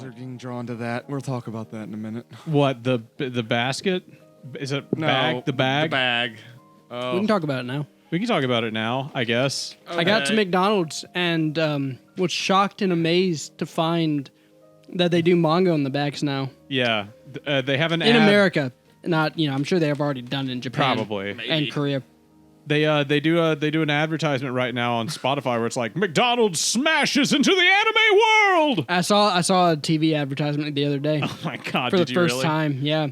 eyes are getting drawn to that. We'll talk about that in a minute. What, the basket? Is it No, bag? The bag? The bag. We can talk about it now. We can talk about it now, I guess. I got to McDonald's and was shocked and amazed to find that they do manga on the bags now. Yeah. They have an In ad. America. Not, I'm sure they have already done it in Japan. Probably. And Korea. They do an advertisement right now on Spotify where it's like McDonald's smashes into the anime world. I saw a TV advertisement the other day Oh my god! for the did you first really? time. Yeah.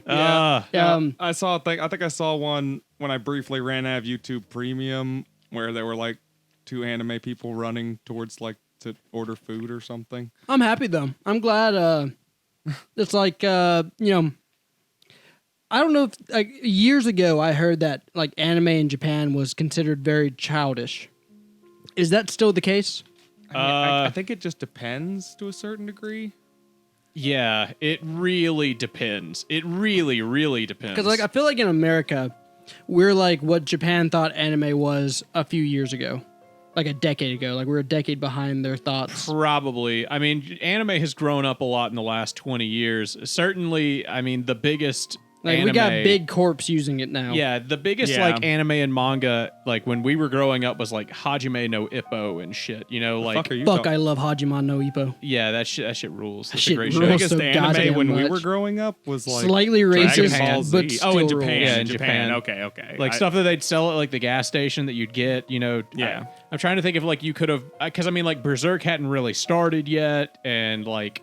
I saw a thing. I think I saw one when I briefly ran out of YouTube Premium where there were like two anime people running towards like to order food or something. I'm happy though. I'm glad. It's like I don't know if like years ago I heard that like anime in Japan was considered very childish. Is that still the case? I think it just depends to a certain degree. Yeah, it really depends. It really, really depends. Because like I feel like in America, we're like what Japan thought anime was a few years ago, like a decade ago. Like we're a decade behind their thoughts. Probably. I mean, anime has grown up a lot in the last 20 years. Certainly, I mean, the biggest Like anime, we got Big Corps using it now. Yeah, the biggest like anime and manga, like when we were growing up, was like Hajime no Ippo and shit. You know, like Fuck are you Fuck, talking- I love Hajime no Ippo. yeah, that shit rules. That's shit a great rules. show. biggest so anime goddamn when we much. were growing up was like Slightly Dragon racist, Ball Z. but still in rules. Japan. Yeah, in in Japan. Japan. Okay. Like stuff that they'd sell at like the gas station that you'd get, you know. Yeah. I'm trying to think of like you could have, because I mean like Berserk hadn't really started yet, and like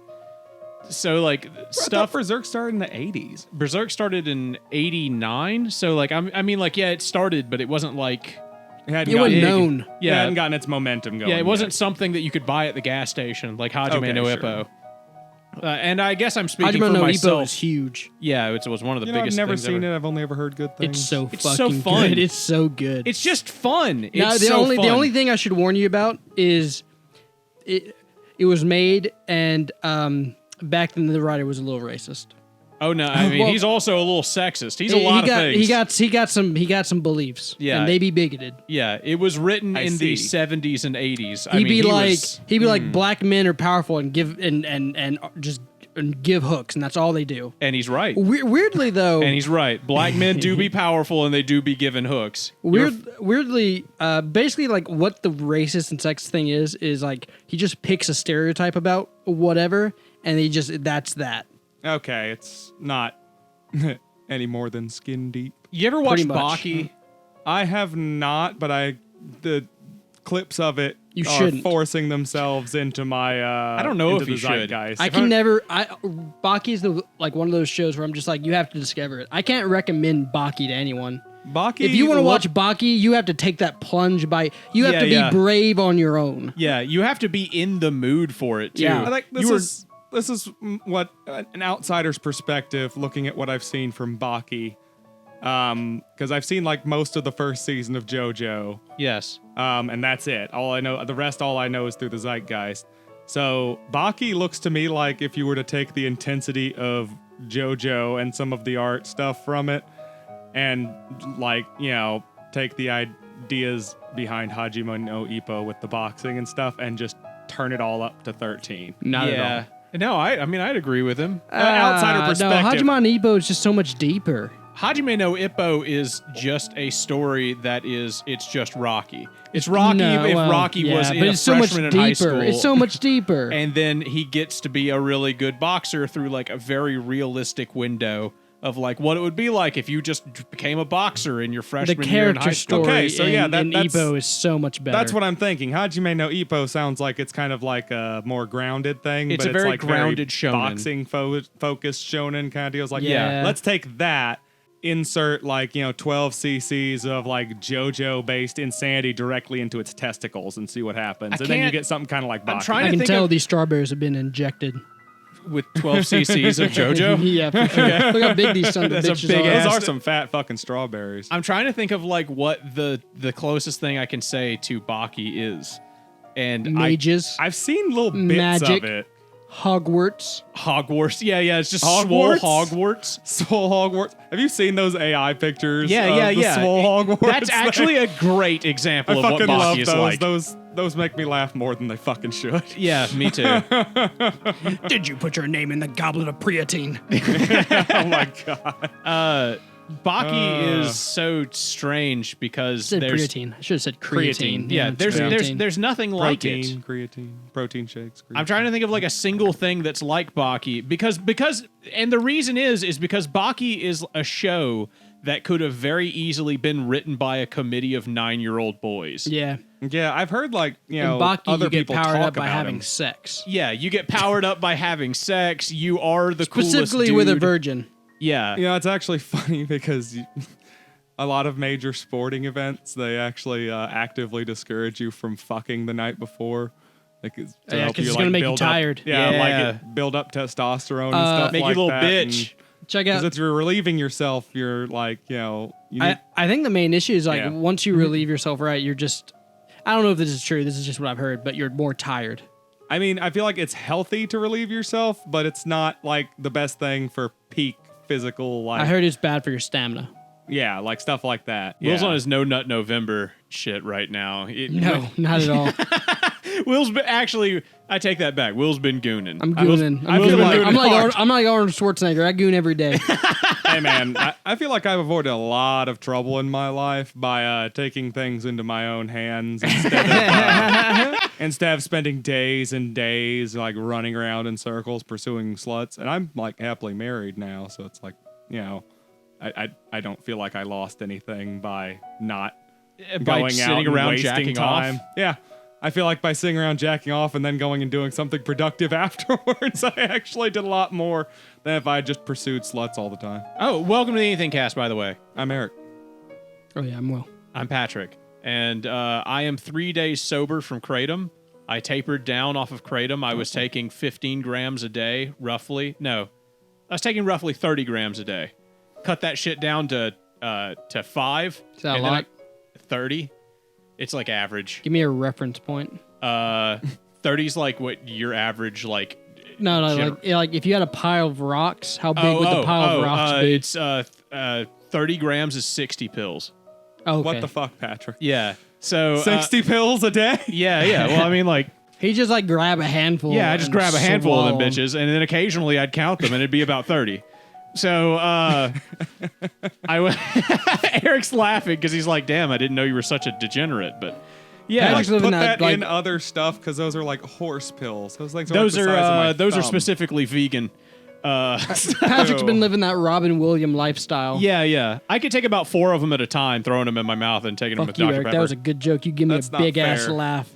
so like Stuff Berserk started in the 80s. Berserk started in '89, so like I mean like yeah, it started, but it wasn't like It hadn't It wasn't gotten- known. It yeah, hadn't gotten its momentum going. yeah, it wasn't yet. something that you could buy at the gas station like Hajime Okay, no sure. Ippo. And I guess I'm speaking Hajime for no Ippo myself. is huge. Yeah, it was one of the You know, I've biggest. never things seen ever. it. I've only ever heard good things. It's so It's fucking so fun. good. It's so good. It's just fun. Now, It's the so only fun. the only thing I should warn you about is it was made and back then the writer was a little racist. Oh no! I mean, Well, he's also a little sexist. He's a lot of things. He got some beliefs. Yeah. And they be bigoted. Yeah, it was written I in the see. 70s and 80s. He'd be he like black men are powerful and give and just and give hooks and that's all they do. and he's right. Weirdly though, And he's right. Black men do be powerful and they do be given hooks. weirdly, basically like what the racist and sexist thing is like he just picks a stereotype about whatever and that's that. Okay, it's not any more than skin deep. You ever watch Pretty much. Baki? I have not, but the clips of it You are shouldn't. forcing themselves into my I don't know into if the you should. zeitgeist. I can never. Baki's like one of those shows where I'm just like, you have to discover it. I can't recommend Baki to anyone. Baki, If you want to watch Baki, you have to take that plunge you have Yeah, to be yeah. brave on your own. Yeah, you have to be in the mood for it too. Yeah. I think You were- this is what an outsider's perspective, looking at what I've seen from Baki, because I've seen like most of the first season of JoJo, Yes. and that's it. All I know is through the zeitgeist. So Baki looks to me like if you were to take the intensity of JoJo and some of the art stuff from it, and like take the ideas behind Hajime no Ippo with the boxing and stuff, and just turn it all up to 13. Not at all. No, I mean I'd agree with him. Outsider perspective. No, Hajime no Ippo is just so much deeper. Hajime no Ippo is just a story it's just Rocky. It's Rocky No, if well, Rocky was but a it's so much freshman in deeper. high school. It's so much deeper. And then he gets to be a really good boxer through like a very realistic window of like what it would be like if you just became a boxer in your the freshman year in high character school. story Okay, so yeah, in that's- Ippo is so much better. That's what I'm thinking. Hajime no Ippo sounds like it's kind of like a more grounded thing. It's but a very like grounded shonen. boxing focused shonen kind of deals. Like, Yeah. let's take that, insert like 12 cc's of like JoJo based insanity directly into its testicles and see what happens. And then you can't- get something kind of like I'm Baki. trying I to can think tell of- these strawberries have been injected. with 12 cc's of JoJo. Yeah, for sure. Look how big these sons of That's a bitches big are. ass- Those are some fat fucking strawberries. I'm trying to think of like what the closest thing I can say to Baki is. And Mages, I've seen little bits Magic. of it. Hogwarts. Hogwarts. Yeah, it's just Hogwarts? swole Hogwarts. Swole Hogwarts. Have you seen those AI pictures? Yeah, of yeah, the yeah. Swole Hogwarts. That's actually a great example I of what fucking love Baki is those. like. Those those make me laugh more than they fucking should. Yeah, me too. Did you put your name in the goblet of creatine? Oh my god. Baki is so strange because I said there's creatine. I should have said creatine. Yeah, it's there's creatine. nothing like it. Protein shakes. I'm trying to think of like a single thing that's like Baki because and the reason is because Baki is a show that could have very easily been written by a committee of 9-year-old boys. Yeah. Yeah, I've heard like In other Baki, you get people powered talk up by about having him. sex. Yeah, you get powered up by having sex. You are the Specifically coolest with a dude. virgin. Yeah. Yeah, it's actually funny because a lot of major sporting events they actually actively discourage you from fucking the night before. Like to Yeah, help 'cause you, it's like, gonna make you build up- tired. Yeah, Yeah. like build up testosterone and stuff Make like you a little that. bitch. Check Because out. if you're relieving yourself, you're like, you need, I think the main issue is like Yeah. once you relieve yourself, right? You're just. I don't know if this is true. This is just what I've heard, but you're more tired. I mean, I feel like it's healthy to relieve yourself, but it's not like the best thing for peak physical life. I heard it's bad for your stamina. Yeah, like stuff like that. Will's yeah. on his No Nut November shit right now. No, not at all. Will's been, actually, I take that back. Will's been gooning. I'm gooning. I feel like- I'm like Arnold Schwarzenegger. I goon every day. Hey man, I feel like I've avoided a lot of trouble in my life by taking things into my own hands instead of spending days and days like running around in circles pursuing sluts. And I'm like happily married now, so it's like, I don't feel like I lost anything by not By going sitting out and around wasting jacking time. off? Yeah. I feel like by sitting around jacking off and then going and doing something productive afterwards, I actually did a lot more than if I had just pursued sluts all the time. Oh, welcome to the Anything Cast, by the way. I'm Eric. Oh yeah, I'm Will. I'm Patrick, and I am 3 days sober from Kratom. I tapered down off of Kratom. I was taking 15 grams a day, roughly. No, I was taking roughly 30 grams a day. Cut that shit down to 5. Is that a and then lot? 30. It's like average. Give me a reference point. 30's like what your average like. No, gener- like if you had a pile of rocks, how big would the pile of rocks be? It's 30 grams is 60 pills. Oh, okay. What the fuck, Patrick? Yeah. So 60 pills a day? Yeah. Well, I mean, like. He just like grab a handful. Yeah, I just and grab a handful of them swallow 'em. bitches, and then occasionally I'd count them, and it'd be about 30. So Eric's laughing because he's like, "Damn, I didn't know you were such a degenerate." But yeah, Patrick's Put living that that, in like- other stuff because those are like horse pills. Those things are those like the size of my are those are thumb. specifically vegan. Patrick's been living that Robin Williams lifestyle. Yeah. I could take about 4 of them at a time, throwing them in my mouth and taking them Fuck with you, Dr. Eric. Pepper. That was a good joke. You give me That's a not big ass fair. laugh.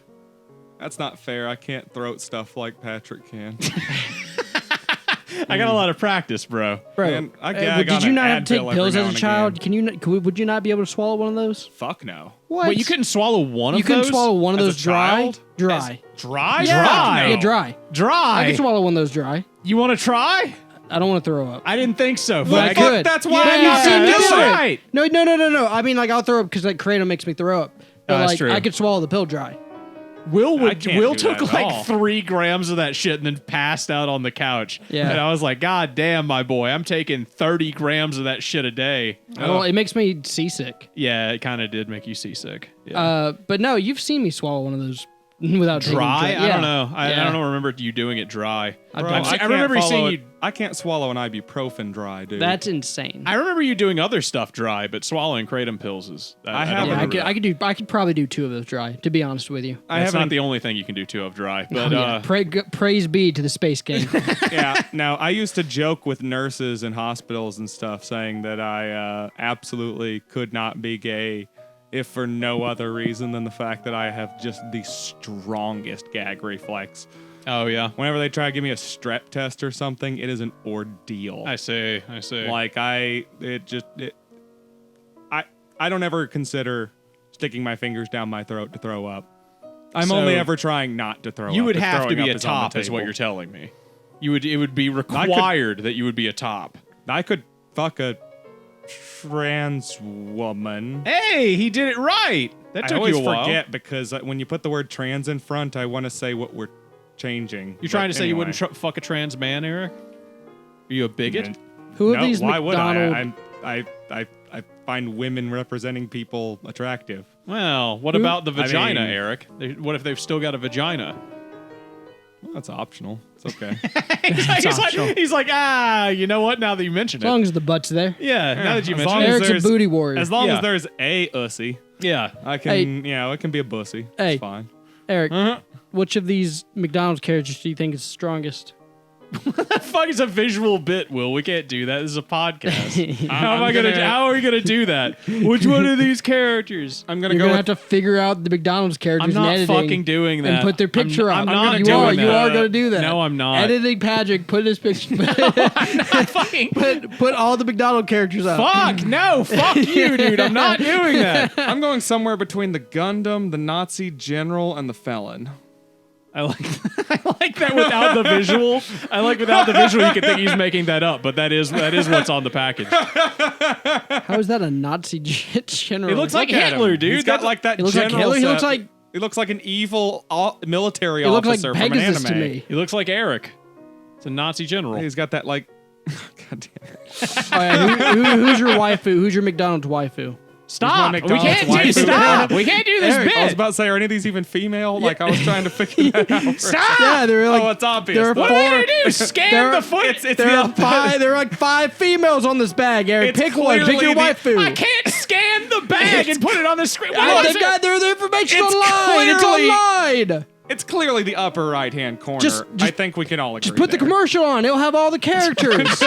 That's not fair. I can't throat stuff like Patrick can. I got a lot of practice, bro. Bro, Man, I gag did on you an not have to Advil take every pills now as a and child? again. Would you not be able to swallow one of those? Fuck no. What? Wait, you couldn't swallow one You of couldn't those? swallow one of As a those dry? child? Dry. Dry? Yeah. Dry. Yeah, dry. I Dry. can swallow one of those dry. You want to try? I don't want to throw up. I didn't think so. But I faggot. could. That's why Yeah, I you got seen it. me That's do it. right. No. I mean, like I'll throw up because like kratom makes me throw up. But that's like true. I could swallow the pill dry. Will can't do took that at like all. 3 grams of that shit and then passed out on the couch. Yeah. And I was like, God damn, my boy, I'm taking 30 grams of that shit a day. Well, it makes me seasick. Yeah, it kind of did make you seasick. Yeah. But no, you've seen me swallow one of those without taking Dry? Yeah. I don't know. I Yeah. don't remember you doing it dry. I Bro, don't. I can't remember follow seeing it- you- I can't swallow an ibuprofen dry, dude. That's insane. I remember you doing other stuff dry, but swallowing kratom pills is. I don't haven't- yeah, remember that. I could probably do 2 of those dry. To be honest with you. I That's haven't. not the only thing you can do 2 of dry, but Yeah. Praise be to the space game. Yeah. Now I used to joke with nurses in hospitals and stuff, saying that I absolutely could not be gay, if for no other reason than the fact that I have just the strongest gag reflex. oh yeah, Whenever they try to give me a strep test or something, it is an ordeal. I see. Like I don't ever consider sticking my fingers down my throat to throw up. I'm So, only ever trying not to throw up. You would if have to throwing be up a is on the top, is what table. you're telling me. It would be required that you would be a top. I could fuck a trans woman. Hey, he did it right. That I took always you a while. forget because when you put the word trans in front, I want to say what we're changing. You're trying But to say you anyway. wouldn't fuck a trans man, Eric? Are you a bigot? Who are No, these why would McDonald? I? I find women representing people attractive. Well, what Who- about the vagina, mean- Eric? What if they've still got a vagina? Well, that's optional. It's okay. he's like, you know what? Now that you mention As long it. as the butt's there. Yeah, now that you as mention long it. as Eric's a there's- booty warrior. As long Yeah. as there's a ussy, Yeah. I can, it can be a bussy. Hey. It's fine. Eric, Uh-huh. which of these McDonald's characters do you think is strongest? Fuck, it's a visual bit, Will. We can't do that. This is a podcast. How am I'm I gonna? gonna- How are we gonna do that? Which one of these characters? I'm gonna You're go gonna with have to figure out the McDonald's characters I'm not in editing fucking doing that. and put their picture I'm up. not you doing are. that. You are gonna do that. No, I'm not. Editing Patrick, put his picture. Fucking put all the McDonald characters up. fuck no, fuck you, dude. I'm not doing that. I'm going somewhere between the Gundam, the Nazi general, and the felon. I like that without the visual. I like without the visual. You could think he's making that up, but that is what's on the package. How is that a Nazi general? It looks like Look at Hitler, him. dude. He's got like that He looks like general Hitler. He looks set. like He looks like an evil military he looks like officer from an Pegasus anime. to me. He looks like Eric. It's a Nazi general. He's got that like. God damn it. Oh, yeah, who's your waifu? Who's your McDonald's waifu? Stop! There's We no can't McDonald's do waifu. stop. We can't do this Eric, I was bit. about to say, are any of these even female? Like I was trying to figure that out. first. Stop! Yeah, there are like Oh, it's obvious. there are What four. are we gonna do? Scan There- the foot. It's There are the five. There are like 5 females on this bag. Eric, It's pick one. Pick your clearly waifu. I can't scan the bag and put it on the screen. Oh, Why is they've it? got their information It's online. It's clearly- online. It's clearly the upper right hand corner. Just- I think we can all agree. Just put the there. commercial on. It'll have all the characters.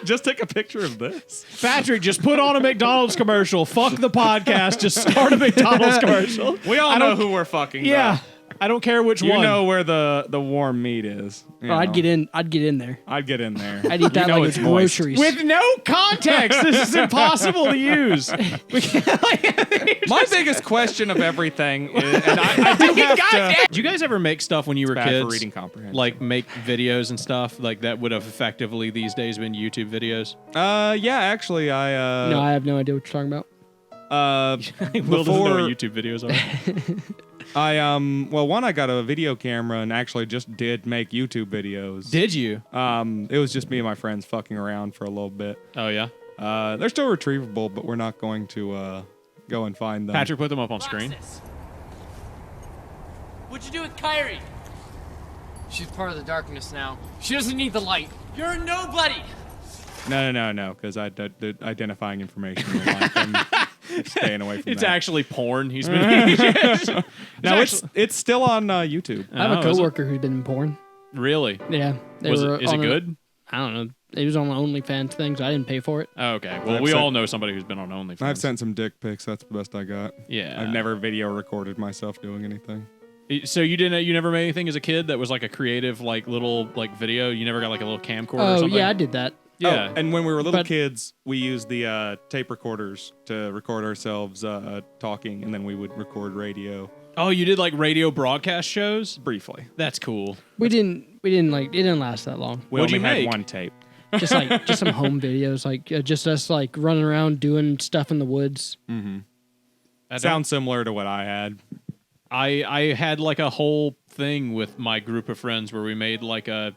just take a picture of this. Patrick, just put on a McDonald's commercial. Fuck the podcast. Just start a McDonald's commercial. We all I know don't- who we're fucking. Yeah. though. I don't care which You one. know where the warm meat is. You Oh, I'd know. get in. I'd get in there. I'd get in there. I'd eat that You know like it's it's moist. groceries. With no context, this is impossible to use. We can't, My biggest question of everything is, and I do have to. Did you guys ever make stuff when you were Bad kids? for reading comprehension. Like make videos and stuff like that would have effectively these days been YouTube videos. Yeah, actually, I no, I have no idea what you're talking about. Will doesn't know before what YouTube videos are. I well, one I got a video camera and actually just did make YouTube videos. Did you? It was just me and my friends fucking around for a little bit. Oh yeah. They're still retrievable, but we're not going to go and find them. Patrick put them up on screen. Roxas. What'd you do with Kyrie? She's part of the darkness now. She doesn't need the light. You're a nobody. No, because I did identifying information. Like I'm staying away from It's that. actually porn. He's been. No, it's still on YouTube. I have Oh, a is it? coworker who's been in porn. Really? Yeah. They Was were it? Is it on a- good? I don't know. It was on the OnlyFans thing, so I didn't pay for it. Oh, okay. Well, I've we sent- all know somebody who's been on OnlyFans. I've sent some dick pics. That's the best I got. Yeah. I've never video recorded myself doing anything. So you didn't? You never made anything as a kid that was like a creative, like little, like video. You never got like a little camcorder or Oh something. yeah, I did that. Yeah. Oh, and when we were little But- kids, we used the tape recorders to record ourselves talking, and then we would record radio Oh, you did like radio broadcast shows? briefly. That's cool. We didn't like. It didn't last that long. We What'd only you had make? one tape. Just like just some home videos, like just us like running around doing stuff in the woods. Sounds similar to what I had. I had like a whole thing with my group of friends where we made like a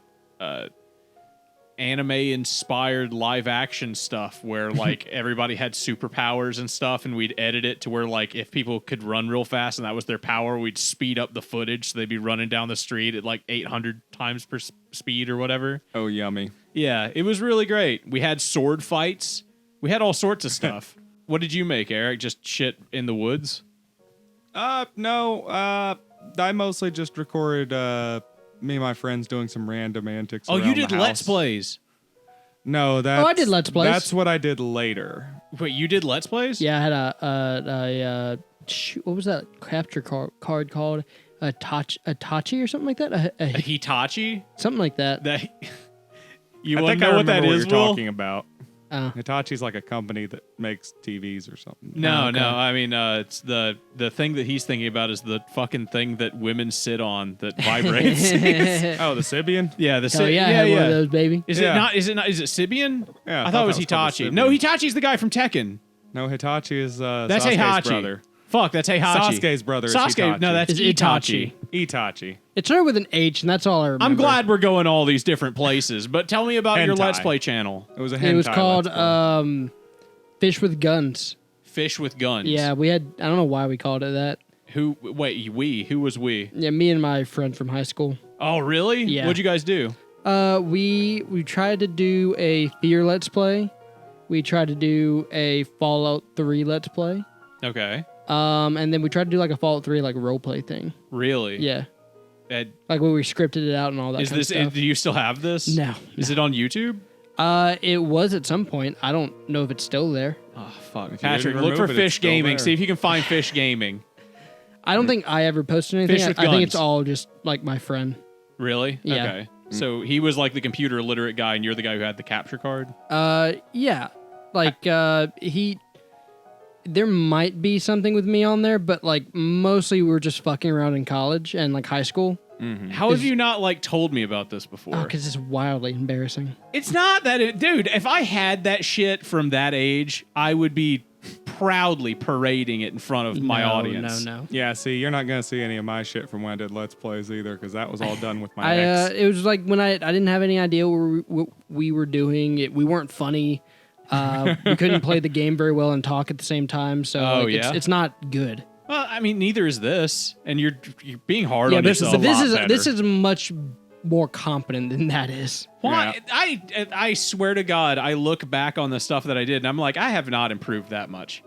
anime inspired live action stuff where like everybody had superpowers and stuff, and we'd edit it to where like if people could run real fast and that was their power, we'd speed up the footage so they'd be running down the street at like 800 times per speed or whatever. Oh, yummy. Yeah, it was really great. We had sword fights. We had all sorts of stuff. What did you make, Eric? Just shit in the woods? No. I mostly just recorded me and my friends doing some random antics. Oh, you around did the Let's house. Plays. No, that's, I did Let's Plays. That's what I did later. Wait, you did Let's Plays? Yeah, I had what was that capture card called? A Tachi or something like that. A Hitachi? Something like that. That you I want think to I know what remember that what is, you're Will? talking about. Oh. Hitachi's like a company that makes TVs or something. No, okay. no. I mean, it's the thing that he's thinking about is the fucking thing that women sit on that vibrates. Oh, the Sibian? yeah, the Oh yeah, I had one of those, baby. Is Yeah. it not? Is it not? Is it Sibian? Yeah, I thought it was that called the Hitachi. Sibian. No, Hitachi's the guy from Tekken. No, Hitachi is That's Sasuke's Heihachi. brother. Fuck, that's Heihachi. Sasuke's brother is Sasuke. Hitachi. No, that's It's Itachi. Itachi. It started with an H, and that's all I remember. I'm glad we're going all these different places, but tell me about your Hentai. Let's Play channel. It was a hentai. It was called Let's Play. Fish with Guns. Fish with guns. Yeah, we had. I don't know why we called it that. Who? Wait, who was we? Yeah, me and my friend from high school. Oh, really? Yeah. What'd you guys do? We tried to do a Fear Let's Play. We tried to do a Fallout 3 Let's Play. Okay. And then we tried to do like a Fallout 3 like role play thing. Really? Yeah. Ed, Like where we scripted it out and all that is kind this? of stuff. Do you still have this? No. Is it on YouTube? It was at some point. I don't know if it's still there. Oh fuck, you Patrick! didn't Look for remove it, it's Fish still Gaming. there. See if you can find Fish Gaming. I don't think I ever posted anything. Fish with I think it's guns. all just like my friend. Really? Yeah. Okay. So he was like the computer illiterate guy, and you're the guy who had the capture card. Yeah. Like there might be something with me on there, but like mostly we were just fucking around in college and like high school. How have you not like told me about this before? Because it's wildly embarrassing. It's not that, dude. If I had that shit from that age, I would be proudly parading it in front of my audience. No. Yeah, see, you're not gonna see any of my shit from when I did Let's Plays either, because that was all done with my ex. It was like when I didn't have any idea what we were doing. We weren't funny. We couldn't play the game very well and talk at the same time. So Oh, like, yeah? it's not good. Well, I mean, neither is this, and you're being hard Yeah, on but yourself. this is much more competent than that is. Why? I swear to God, I look back on the stuff that I did, and I'm like, I have not improved that much.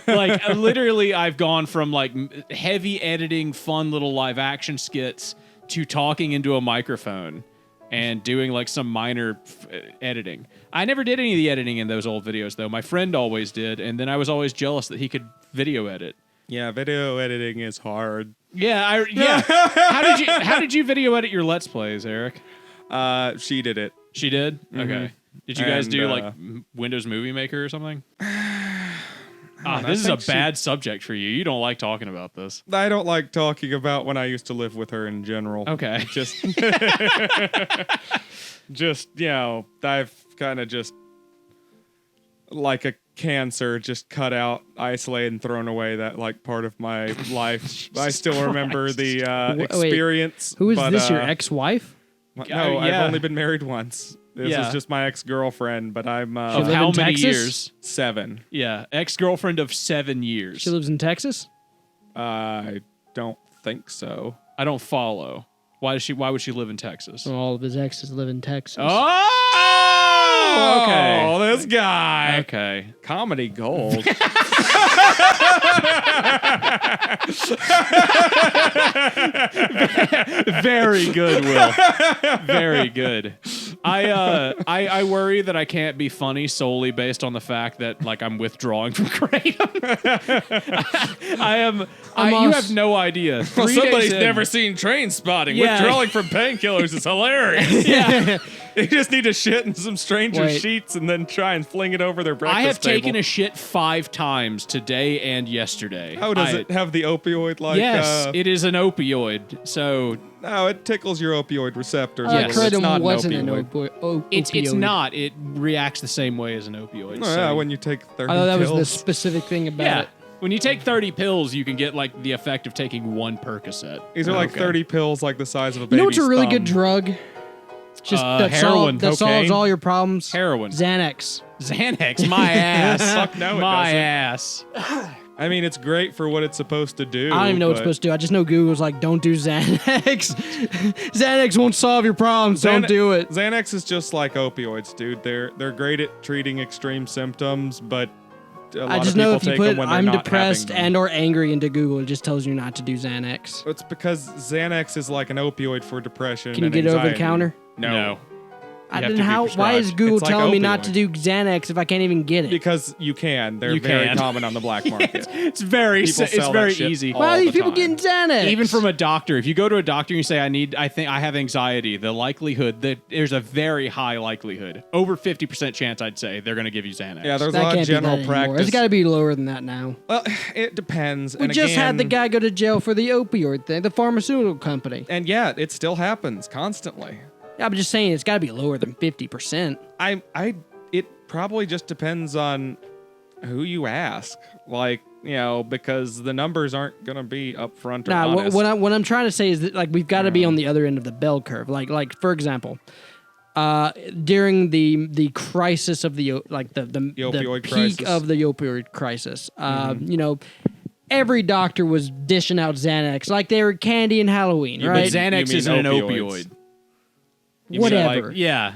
Like, literally, I've gone from like heavy editing, fun little live action skits to talking into a microphone and doing like some minor editing. I never did any of the editing in those old videos, though. My friend always did, and then I was always jealous that he could video edit. Yeah, video editing is hard. Yeah. How did you video edit your Let's Plays, Eric? She did it. She did. Okay. Did you guys And, do like Windows Movie Maker or something? I This is a think she- bad subject for you. You don't like talking about this. I don't like talking about when I used to live with her in general. Okay. Just, I've kind of just like a cancer, just cut out, isolated, and thrown away that like part of my life. I still remember the Wait, experience. Who is but, this? Your ex-wife? No, Yeah. I've only been married once. This Yeah. is just my ex-girlfriend, but I'm Of live how in many Texas? years? 7. Yeah. Ex-girlfriend of 7 years. She lives in Texas. I don't think so. I don't follow. Why would she live in Texas? All of his exes live in Texas. Oh, okay. Oh, this guy. Okay. Comedy gold. Very good, Will. Very good. I worry that I can't be funny solely based on the fact that like I'm withdrawing from Kratom. I am. You also- have no idea. Well, 3 somebody's days in- never seen Train Spotting. Yeah. Withdrawing from painkillers is hilarious. Yeah. You just need to shit in some stranger's Wait. sheets and then try and fling it over their breakfast I have table. taken a shit 5 times today and yesterday. How does it have the opioid like? Yes, it is an opioid. So No, it tickles your opioid receptors. Yes. It's Kratom not wasn't an an opioid. it's opioid. not. It reacts the same way as an opioid. Oh, so- yeah, when you take 30 I thought that was pills. the specific thing about yeah. it. When you take 30 pills, you can get like the effect of taking 1 Percocet. These are like Okay. 30 pills like the size of a You baby's know what's a really good thumb. drug? Just Heroin, that solves cocaine. all your problems. Heroin. Xanax. Xanax, my ass. Fuck no, it my doesn't. ass. I mean, it's great for what it's supposed to do. I don't even know what it's but- supposed to do. I just know Google's like, don't do Xanax. Xanax won't solve your problems. Don't do it. Xanax is just like opioids, dude. They're great at treating extreme symptoms, but a lot I just of know people if you take put them when they're I'm not depressed having them. and or angry into Google, it just tells you not to do Xanax. It's because Xanax is like an opioid for depression. Can you and get it over the anxiety. counter? No. I have didn't to be how. Why is prescribed. Google It's like telling me not to opioid. do Xanax if I can't even get it? Because you can. They're You very can. common on the black market. It's very People it's sell that very shit easy. all Why are these the people time. getting Xanax? Even from a doctor, if you go to a doctor and you say I have anxiety, the likelihood that there's a very high likelihood, over 50% chance I'd say they're going to give you Xanax. Yeah, there's a that lot can't of be that general anymore. practice. It's got to be lower than that now. Well, it depends. We and just had the again- guy go to jail for the opioid thing, the pharmaceutical company. And yeah, it still happens constantly. Yeah, I'm just saying it's got to be lower than 50%. It probably just depends on who you ask. Like, you know, because the numbers aren't gonna be upfront or Nah, honest. what I'm trying to say is that like we've got to be on the other end of the bell curve. Like for example, during the crisis of the opioid peak crisis. of the opioid crisis. You know, every doctor was dishing out Xanax like they were candy in Halloween, But right? Xanax mean isn't an opioids. opioid. Whatever. Yeah.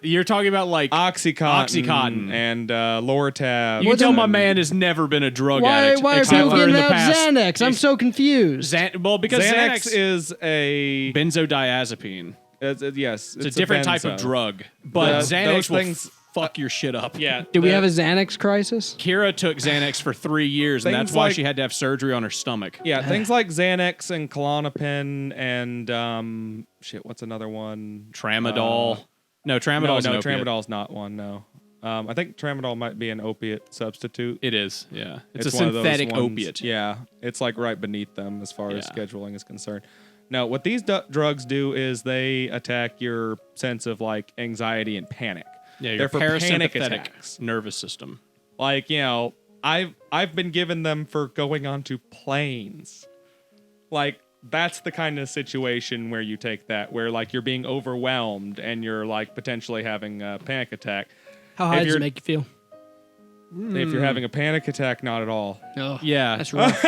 You're talking about like Oxycontin and Loratab. You tell my and- man has never been a drug why addict. are except people for in giving the out past. Xanax? I'm so confused. Well, because Xanax Xanax is a benzodiazepine. yes, It's a different type of benzo. drug, but Those Xanax will things- fuck your shit up. Yeah. Do we have a Xanax crisis? Kira took Xanax for 3 years, and Things that's why like- she had to have surgery on her stomach. Yeah, things like Xanax and Klonopin and what's another one? Tramadol. No, No, tramadol's an opiate. Tramadol's not one. No, I think Tramadol might be an opiate substitute. It is, yeah. It's a one of those synthetic ones- opiate. Yeah, it's like right beneath them as far as Yeah. scheduling is concerned. No, what these drugs do is they attack your sense of like anxiety and panic. Yeah, your They're for panic parasympathetic attacks. nervous system. Like, you know, I've been given them for going onto planes. Like, that's the kind of situation where you take that, where like you're being overwhelmed and you're like potentially having a panic attack. How high If does it you're- make you feel? If you're having a panic attack, not at all. Oh, Yeah. that's rough.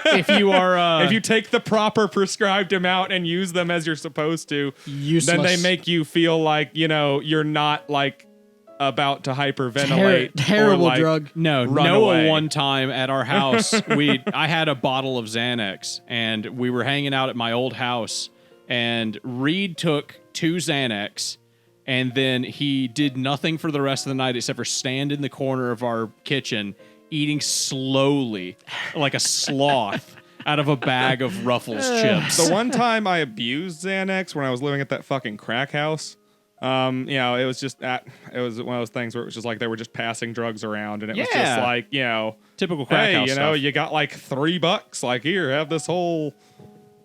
If you are... If you take the proper prescribed amount and use them as you're supposed to, Useless. then they make you feel like, you know, you're not like about to hyperventilate. terrible or, like, drug. No, run Noah away. one time at our house, I had a bottle of Xanax and we were hanging out at my old house and Reed took 2 Xanax and then he did nothing for the rest of the night except for stand in the corner of our kitchen eating slowly like a sloth out of a bag of Ruffles chips. The one time I abused Xanax when I was living at that fucking crack house, you know, it was one of those things where it was just like they were just passing drugs around, and it was just Yeah. like, you know, Typical crack hey, house you know, stuff. you got like $3, like here, have this whole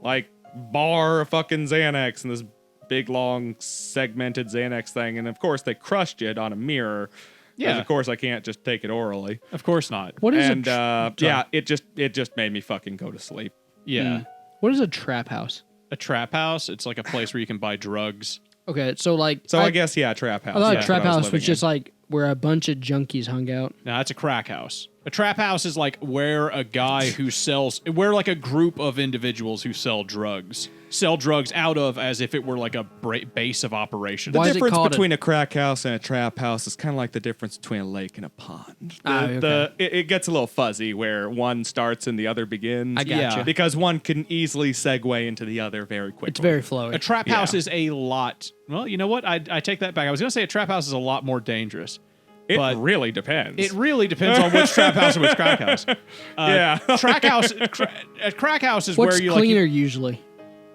like bar of fucking Xanax and this big long segmented Xanax thing, and of course they crushed it on a mirror. 'cause Yeah. of course I can't just take it orally. Of course not. What is And a yeah, it just made me fucking go to sleep. Yeah. what is a trap house? A trap house, it's like a place where you can buy drugs. Okay, so like So I guess trap house. I thought yeah, a trap what I house was living just in. like where a bunch of junkies hung out. No, that's a crack house. A trap house is like where a guy who where like a group of individuals who sell drugs out of as if it were like a base of operation. Why The is it difference called between a crack house and a trap house is kind of like the difference between a lake and a pond. Okay. It gets a little fuzzy where one starts and the other begins. I gotcha. Yeah. Because one can easily segue into the other very quickly. It's very flowy. A trap house Yeah. is a lot. Well, you know what? I take that back. I was going to say a trap house is a lot more dangerous. It but really depends. It really depends on which trap house and which crack house. Yeah. Crack house. A crack house is What's where you cleaner usually?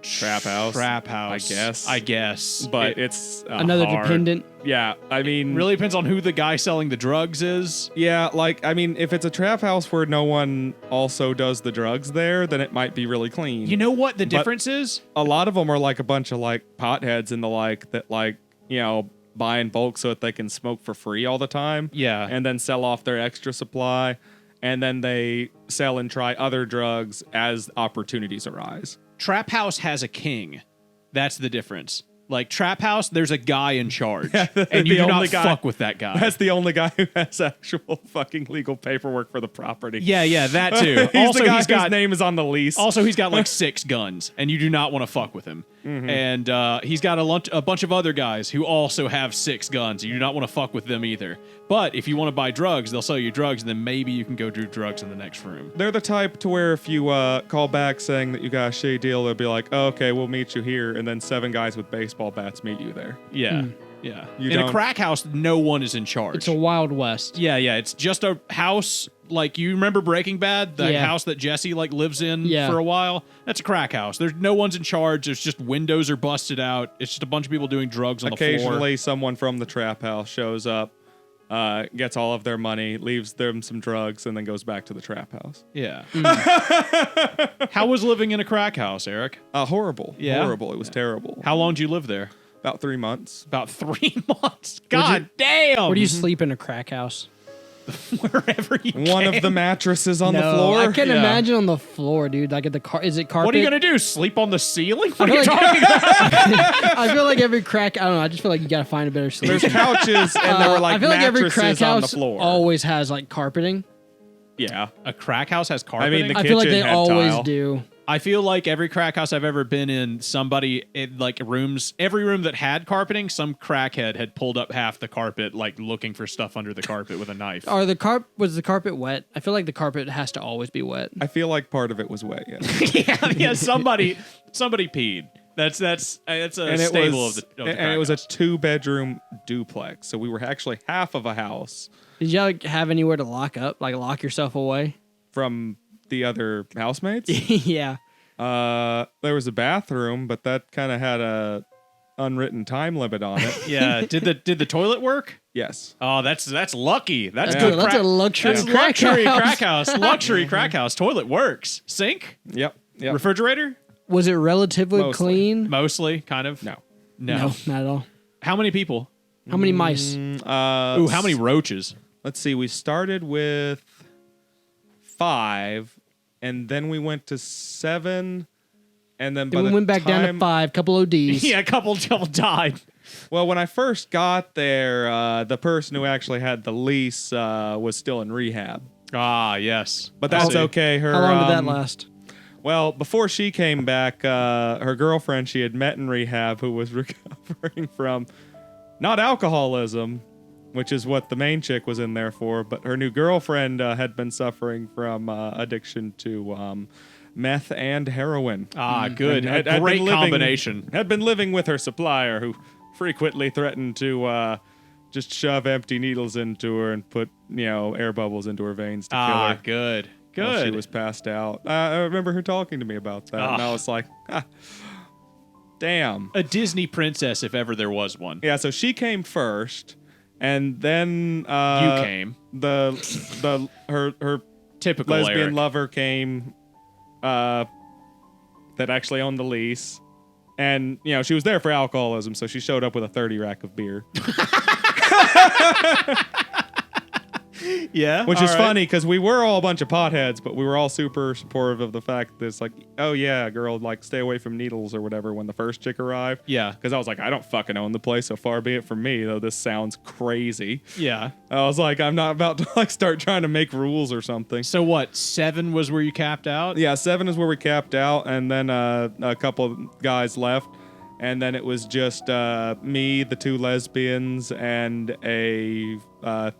Trap house. Trap house. I guess. But It it's Another hard. dependent. Yeah, I mean, really depends on who the guy selling the drugs is. Yeah, like I mean, if it's a trap house where no one also does the drugs there, then it might be really clean. You know what the difference is? A lot of them are like a bunch of like potheads and the like that like, you know, buy in bulk so that they can smoke for free all the time. Yeah. And then sell off their extra supply. And then they sell and try other drugs as opportunities arise. Trap House has a king. That's the difference. Like Trap House, there's a guy in charge, and you the do only not guy- fuck with that guy. That's the only guy who has actual fucking legal paperwork for the property. Yeah, that too. He's Also, the guy he's got whose name is on the lease. also he's got like 6 guns, and you do not want to fuck with him. Mm-hmm. And he's got a bunch of other guys who also have 6 guns. You do not want to fuck with them either. But if you want to buy drugs, they'll sell you drugs, and then maybe you can go do drugs in the next room. They're the type to where if you call back saying that you got a shitty deal, they'll be like, oh, okay, we'll meet you here. And then 7 guys with baseball bats meet you there. Yeah, yeah. You in a don't- crack house, no one is in charge. It's a Wild West. Yeah. It's just a house. Like you remember Breaking Bad, the Yeah. house that Jesse like lives in Yeah. for a while. That's a crack house. There's no one's in charge. There's just windows are busted out. It's just a bunch of people doing drugs on the floor. Occasionally, someone from the trap house shows up, gets all of their money, leaves them some drugs, and then goes back to the trap house. Yeah. How was living in a crack house, Eric? Horrible. Yeah? Horrible. It was terrible. How long did you live there? About 3 months. About 3 months. God damn. Where do you sleep in a crack house? wherever you One can. of the mattresses on the No, floor. I can Yeah. imagine on the floor, dude. Like at the car. Is it carpet? What are you gonna do? Sleep on the ceiling? What are feel you like- talking about? I feel like every crack. I don't know. I just feel like you gotta find a better There's solution. couches and there were like I feel like every mattresses crack on the house floor. always has like carpeting. Yeah. A crack house has carpeting. I mean, the I feel like they kitchen had always tile. do. I feel like every crack house I've ever been in, every room that had carpeting, some crackhead had pulled up half the carpet, like looking for stuff under the carpet with a knife. Was the carpet wet? I feel like the carpet has to always be wet. I feel like part of it was wet. Yeah. yeah, somebody peed. That's a and it staple was, of the and it was a crack house. 2-bedroom duplex, so we were actually half of a house Did you like, have anywhere to lock up, like lock yourself away? from the other housemates. Yeah. There was a bathroom, but that kind of had a unwritten time limit on it. Yeah. Did the toilet work? Yes. Oh, that's lucky. That's That's, good. that's a luxury That's crack luxury house. crack house. Luxury crack house. Toilet works. Sink. Yep. Yep. Refrigerator. Was it relatively Mostly. clean? Mostly, kind of. No. No. Not at all. How many people? How many mice? Ooh, how many roaches? Let's see. We started with 5, and then we went to 7, and then by Then we the went back down to time- 5, couple ODs. Yeah, a couple died. Well, when I first got there, the person who actually had the lease was still in rehab. Ah, yes. But that's see. okay. Her How long did that um, last? Well, before she came back, her girlfriend she had met in rehab, who was recovering from not alcoholism, which is what the main chick was in there for, but her new girlfriend had been suffering from addiction to meth and heroin. Ah, good. And A had great been living- combination. Had been living with her supplier, who frequently threatened to just shove empty needles into her and put air bubbles into her veins to kill Ah, her. good. While Good. she was passed out. I remember her talking to me about that, and I Ah. was like, damn. A Disney princess, if ever there was one. Yeah, so she came first, and then You came. her Typical lesbian Eric. lover came that actually owned the lease. And, she was there for alcoholism, so she showed up with a 30 rack of beer. Yeah. Which all is right. funny because we were all a bunch of potheads, but we were all super supportive of the fact that it's like, oh yeah, girl, like stay away from needles or whatever when the first chick arrived. Yeah. Because I was like, I don't fucking own the place, so far be it from me, though this sounds crazy. Yeah. I was like, I'm not about to like start trying to make rules or something. So what? 7 was where you capped out? Yeah, 7 is where we capped out, and then a couple of guys left. And then it was just me, the 2 lesbians, and a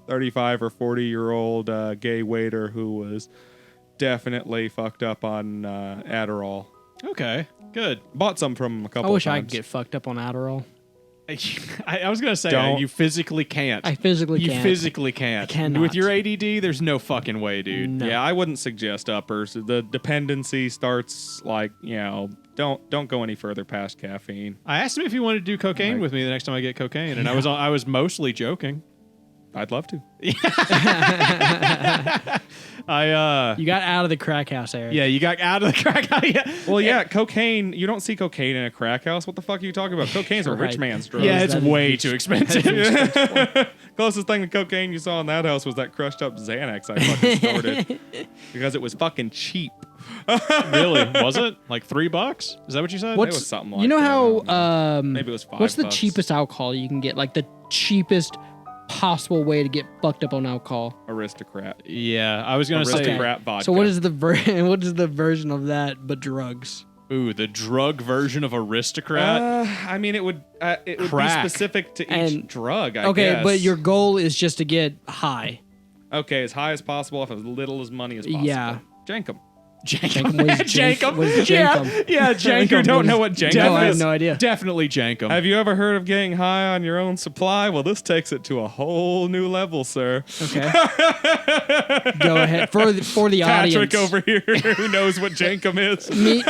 35 or 40-year-old gay waiter who was definitely fucked up on Adderall. Okay. Good. Bought some from him a couple I wish of I times. could get fucked up on Adderall. I was gonna say Don't. you physically can't. I physically you can't. physically can't. I cannot. With your ADD, there's no fucking way, dude. No. Yeah, I wouldn't suggest uppers. The dependency starts like, don't go any further past caffeine. I asked him if he wanted to do cocaine Like- with me the next time I get cocaine, and I was mostly joking. I'd love to. You got out of the crack house, Eric. Yeah, you got out of the crack house. Yeah. Well, yeah, cocaine. You don't see cocaine in a crack house. What the fuck are you talking about? Cocaine's a rich Right. man's drug. Yeah, it's That is way huge. too expensive. Closest thing to cocaine you saw in that house was that crushed up Xanax I fucking snorted because it was fucking cheap. Really? Was it? Like $3? Is that what you said? It was something like you know that. how Maybe it was what's the $5. cheapest alcohol you can get? Like the cheapest possible way to get fucked up on alcohol. Aristocrat. Yeah, I was gonna say. Aristocrat vodka. So what is the what is the version of that but drugs? Ooh, the drug version of Aristocrat. I mean, it would Crack. be specific to each And- drug. I Okay, guess. but your goal is just to get high. okay as high as possible off as little as money as possible. Yeah. Jankum. Jankum, what is Jankum. what is Yeah, Jankum? yeah, Jankum. Jankum. Don't know what Jankum No, I have is. no idea. Definitely Jankum. Have you ever heard of getting high on your own supply? Well, this takes it to a whole new level, sir. Okay. Go ahead for the Patrick audience. over here who knows what Jankum is. Me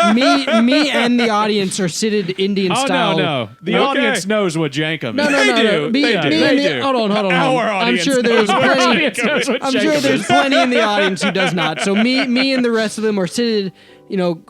and the audience are seated Indian Oh style. no! The Okay. audience knows what Jankum No, is. no, They no, do. no. Me, They me do. and They the, do. hold on. Our I'm audience sure there's knows what plenty. Audience knows what I'm sure Jankum there's is. plenty in the audience who does not. So me and the rest of them are seated,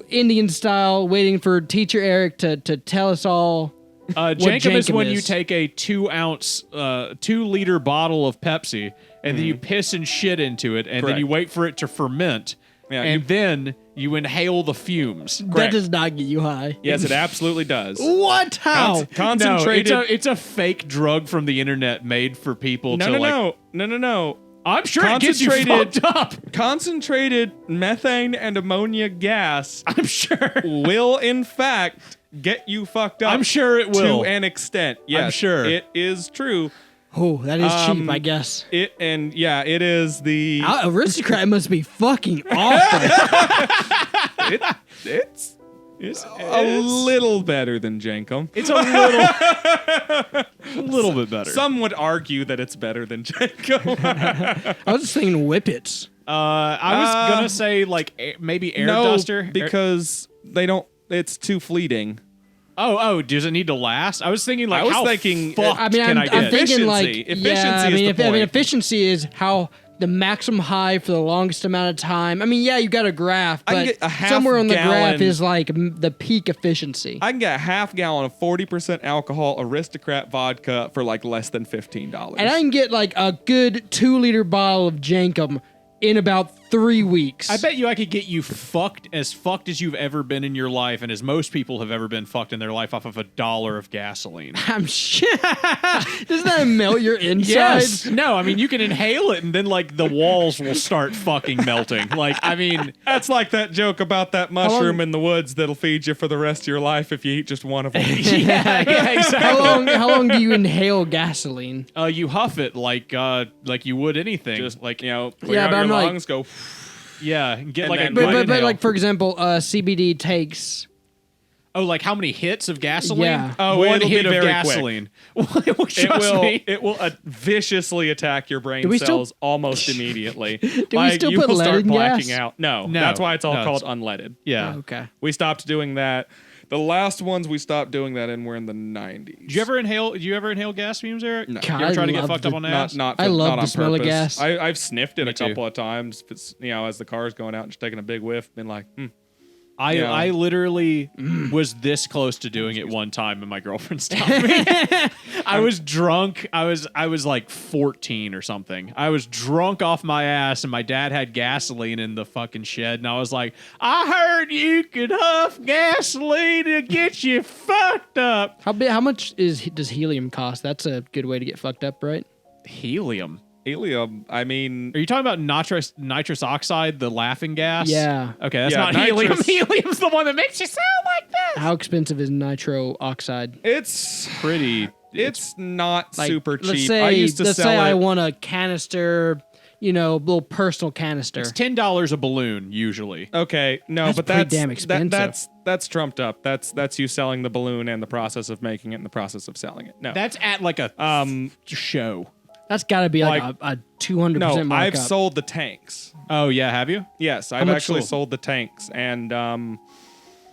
Indian style, waiting for Teacher Eric to tell us all Jankum is Jankum when you is. take a 2-ounce, 2-liter bottle of Pepsi and then you piss and shit into it, and then Correct. you wait for it to ferment, Yeah, and then you inhale the fumes. That Correct. does not get you high. Yes, it absolutely does. What? How? Concentrated. No, it's a fake drug from the internet made for people no, to no, like. no. I'm sure it gets you Concentrated- fucked up. Concentrated methane and ammonia gas I'm sure. will, in fact, get you fucked up. I'm sure it will. To an extent. Yes, sure. it is true. Oh, that is cheap, I guess. It is the. Aristocrat must be fucking awful. It's a little better than Jankum. It's a little bit better. Some would argue that it's better than Jankum. I was just thinking whippets. I was gonna say like maybe air duster because they don't. It's too fleeting. Oh, does it need to last? I was thinking like I was how thinking- fucked I mean, can I'm I get? thinking like Efficiency. yeah. I Efficiency mean, is the I mean, point. efficiency is how the maximum high for the longest amount of time. I mean, yeah, you got a graph, I can but get a half somewhere on the graph gallon- is like the peak efficiency. I can get a half gallon of 40% alcohol Aristocrat vodka for like less than $15. And I can get like a good 2-liter bottle of Jankum in about 3 weeks. I bet you I could get you fucked as you've ever been in your life, and as most people have ever been fucked in their life off of $1 of gasoline. I'm sure. Doesn't that melt your insides? Yes. No, I mean you can inhale it, and then like the walls will start fucking melting. Like I mean, That's like that joke about that mushroom in the woods that'll feed you for the rest of your life if you eat just one of them. yeah, exactly. How long do you inhale gasoline? You huff it like you would anything. Just like clear Yeah, out but your I'm like- lungs, go. yeah, get And like a then good But inhale. like for example, CBD takes. Oh, like how many hits of gasoline? Yeah. Oh, one it'll be hit of very quick. gasoline. It will It will viciously attack your brain Do we still- cells almost immediately. we still you put will lead start in blacking gas? out. No, No, that's why it's all no, called it's- unleaded. Yeah. Oh, okay. We stopped doing that. The last ones we stopped doing that in were in the 90s. Did you ever inhale gas fumes, Eric? No. God, You ever try to I get love fucked up on ass? Not I love not the on smell of purpose. gas. I've sniffed it a too. couple of times. If it's as the car's going out and just taking a big whiff, been like, Yeah. I literally was this close to doing it one time, and my girlfriend stopped me. I was drunk. I was like 14 or something. I was drunk off my ass, and my dad had gasoline in the fucking shed, and I was like, "I heard you could huff gasoline to get you fucked up." How much does helium cost? That's a good way to get fucked up, right? Helium. helium. I mean, Are you talking about nitrous oxide, the laughing gas? Yeah. Okay, that's Yeah, not helium. nitrous- Helium's the one that makes you sound like this. How expensive is nitro oxide? it's Pretty. not Like, super cheap. Let's say, I used to let's sell say it. I want a canister, little personal canister. It's $10 a balloon usually. Okay, no, That's but pretty that's damn expensive. that's trumped up. That's you selling the balloon and the process of making it and the process of selling it. No, That's at like a show. That's got to be like, Like- a 200% no. markup. I've sold the tanks. Oh yeah, have you? Yes, I've much actually sold? sold the tanks, and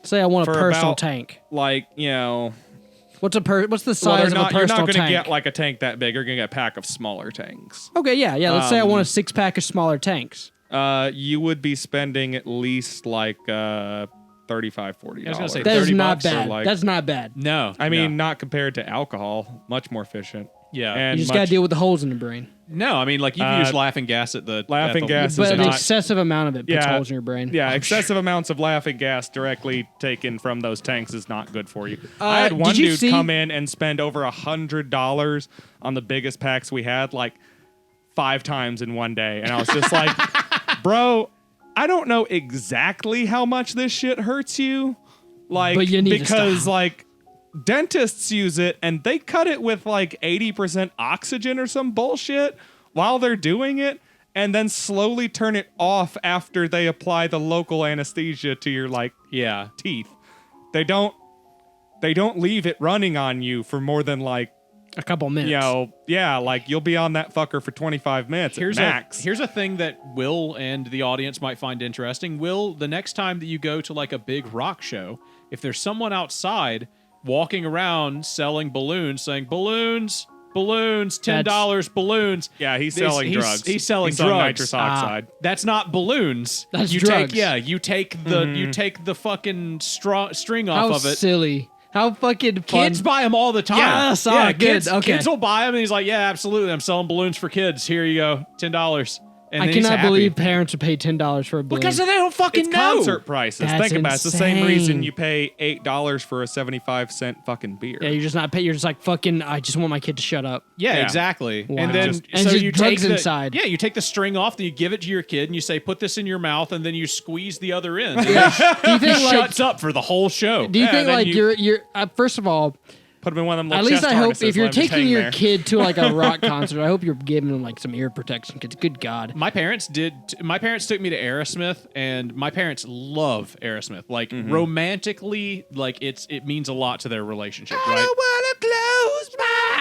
Say I want a for personal about- tank. like What's the well, size they're of a not. You're personal not going to tank? get like a tank that big. You're going to get a pack of smaller tanks. Okay, yeah. Let's say I want a 6-pack of smaller tanks. You would be spending at least like $35, $40. I was gonna say That is 30 not bucks or bad. like- That's not bad. No. I mean, not compared to alcohol. Much more efficient. Yeah. and You just much- got to deal with the holes in the brain. no, I mean like you can use laughing gas at the laughing gas But is an not. excessive amount of it puts Yeah. holes in your brain. Yeah, excessive amounts of laughing gas directly taken from those tanks is not good for you. I had one did you dude see- come in and spend over $100 on the biggest packs we had, like 5 times in one day, and I was just like, "Bro, I don't know exactly how much this shit hurts you, like But you need to because stop. like." Dentists use it and they cut it with like 80% oxygen or some bullshit while they're doing it, and then slowly turn it off after they apply the local anesthesia to your like Yeah. teeth. They don't leave it running on you for more than like A couple minutes. like you'll be on that fucker for 25 minutes Here's at max. here's a thing that Will and the audience might find interesting. Will, the next time that you go to like a big rock show, if there's someone outside walking around selling balloons, saying balloons, $10 balloons. Yeah, he's selling drugs. He's selling He's selling drugs. nitrous oxide. That's not balloons. That's you drugs. take you take the fucking string How off of it. silly. How fucking fun. Kids buy them all the time. Yes, all right, good, kids, okay. kids will buy them, and he's like, "Yeah, absolutely. I'm selling balloons for kids. Here you go, $10." And I then he's cannot happy. believe parents would pay $10 for a balloon. because they don't fucking It's know. concert prices. That's Think about it. It's the same reason insane. you pay $8 for a 75-cent fucking beer. Yeah, you're just not pay. You're just like fucking. I just want my kid to shut up. Yeah, Yeah. exactly. Wow. And then And just you take drugs the, inside. Yeah, you take the string off, then you give it to your kid, and you say, "Put this in your mouth," and then you squeeze the other end. And Do you he think like? shuts up for the whole show. Do you Yeah, think then like you- you're first of all, Put them in one of them at little least chest I hope harnesses, if you're let 'em just taking hang your there. kid to like a rock concert, I hope you're giving them like some ear protection. Cause good God. My parents did. My parents took me to Aerosmith, and my parents love Aerosmith. Like romantically, like it means a lot to their relationship. Right? wanna close my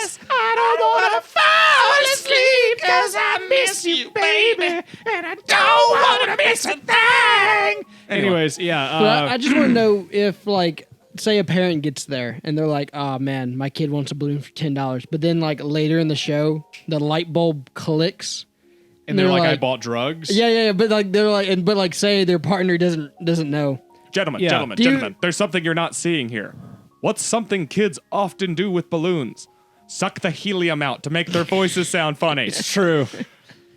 eyes. I don't wanna fall asleep 'cause I miss you, baby, and I don't wanna miss a thing. Anyways, yeah. But I just want to know if like say a parent gets there and they're like, oh man, my kid wants a balloon for $10, but then like later in the show the light bulb clicks. and they're like, "I like- bought drugs." Yeah, but like they're like, but like say their partner doesn't know. Gentlemen, Yeah. gentlemen, Do you- gentlemen, there's something you're not seeing here. What's something kids often do with balloons? Suck the helium out to make their voices sound funny. It's true.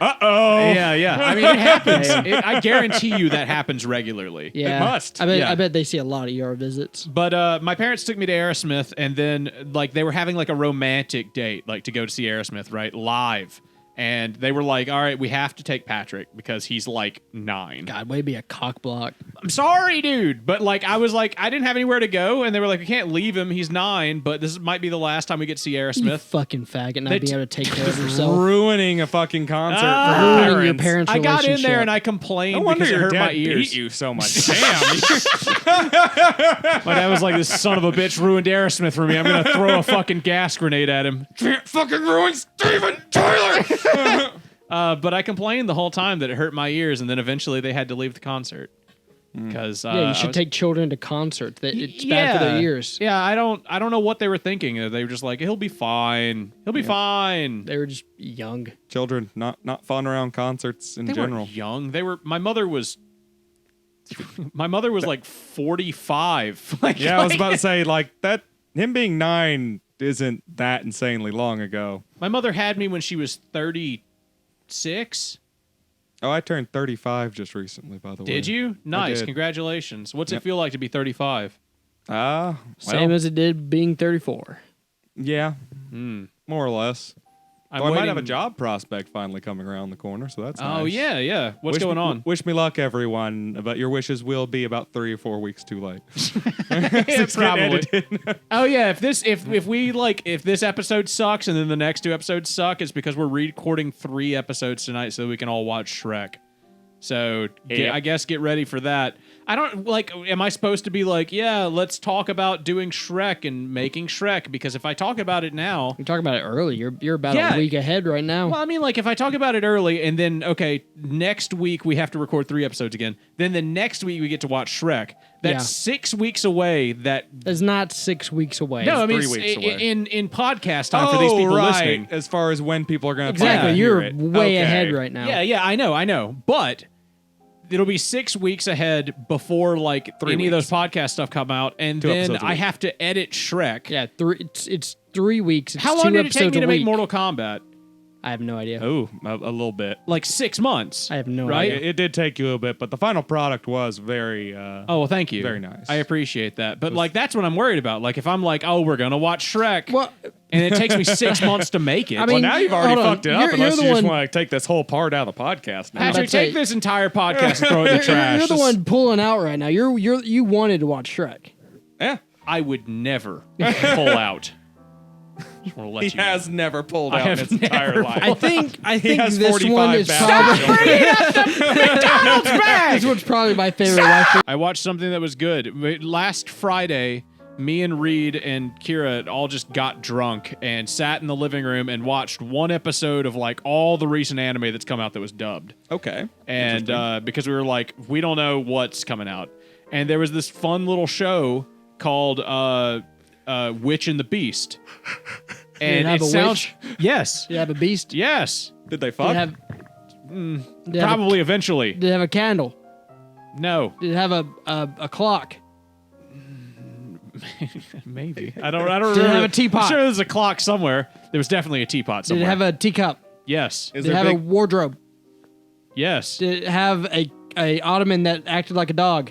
Uh-oh. Yeah. I mean, it happens. I guarantee you that happens regularly. Yeah, must. I bet. Yeah. I bet they see a lot of ER visits. But my parents took me to Aerosmith, and then like they were having like a romantic date, like to go to see Aerosmith, right, live. And they were like, "All right, we have to take Patrick because he's like 9." God, way to be a cock block. I'm sorry, dude, but like I was like I didn't have anywhere to go, and they were like, "We can't leave him. He's 9, but this might be the last time we get to see You Aerosmith." fucking faggot, not They being able to take care of yourself. Ruining a fucking concert Ah. for Ruining parents. your parents' I got in there relationship. and I complained No wonder because it your hurt dad my ears. beat you so much. Damn. My dad was like, "This son of a bitch ruined Aerosmith for me. I'm gonna throw a fucking gas grenade at him." Can't fucking ruin Steven Tyler. But I complained the whole time that it hurt my ears, and then eventually they had to leave the concert because Yeah, you should take children to concerts. That it's bad Yeah. for their ears. Yeah, I don't know what they were thinking. They were just like, "He'll be fine. He'll be fine." They were just young. Children not fun around concerts in They general. weren't young. They were. My mother was like 45. Like, Yeah, I was about to say like that. Him being 9 isn't that insanely long ago. My mother had me when she was 36. Oh, I turned 35 just recently, by the way. Did you? Nice. did. Congratulations. What's it Yep. feel like to be 35? Well, Same as it did being 34. yeah, more or less. I'm Though I might have a waiting- job prospect finally coming around the corner, so that's nice. Oh yeah. What's Wish going me- on? Wish me luck, everyone. But your wishes will be about 3 or 4 weeks too late. Yeah, It's getting probably. edited. Oh yeah, if this episode sucks and then the next 2 episodes suck, it's because we're recording 3 episodes tonight so that we can all watch Shrek. So Yep. I guess get ready for that. I don't like. Am I supposed to be like, yeah, let's talk about doing Shrek and making Shrek? Because if I talk about it now, You're talking about it early. You're about Yeah. a week ahead right now. well, I mean, like if I talk about it early and then okay, next week we have to record 3 episodes again. Then the next week we get to watch Shrek. That's Yeah. 6 weeks away. That It's not 6 weeks away. no, I mean 3 weeks away. in podcast time for these people right. listening. As far as when people are going to exactly. hear You're it. way Okay. ahead right now. Yeah, I know. But it'll be 6 weeks ahead before like 3 any of those weeks. podcast stuff come out, and 2 then episodes a I week. have to edit Shrek. Yeah, it's 3 weeks. It's How 2 long did it take episodes me a to make week. Mortal Kombat? I have no idea. Oh, a little bit. Like 6 months. I have no right? idea. It did take you a bit, but the final product was very. Oh, well, thank you. Very nice. I appreciate that. But like that's what I'm worried about. Like if I'm like, oh, we're gonna watch Shrek, Well, and it takes me 6 months to make it. I mean, Well, now you've already hold on. fucked it up You're unless the you just one- want to take this whole part out of the podcast now. Patrick, about to say- take this entire podcast and throw it in the trash. You're the one pulling out right now. You wanted to watch Shrek. Yeah. I would never pull out. Just want to let He you know. has never pulled I out in have his entire never life. I think has this 45 one is bad probably this one's probably my favorite life. I watched something that was good. Last Friday, me and Reed and Kira all just got drunk and sat in the living room and watched one episode of like all the recent anime that's come out that was dubbed. Okay. And because we were like, we don't know what's coming out. And there was this fun little show called Witch and the Beast. And have it a sounds witch? yes. You have a beast. Yes. Did they Did fuck? it have, did it have Probably eventually. did it have a candle? No. Did it have a clock? Maybe. I don't Did it remember. have a teapot? I'm sure there's a clock somewhere. There was definitely a teapot Did somewhere. it have a teacup? Yes. Is Did it there have a big, wardrobe? Yes. Did it have a ottoman that acted like a dog?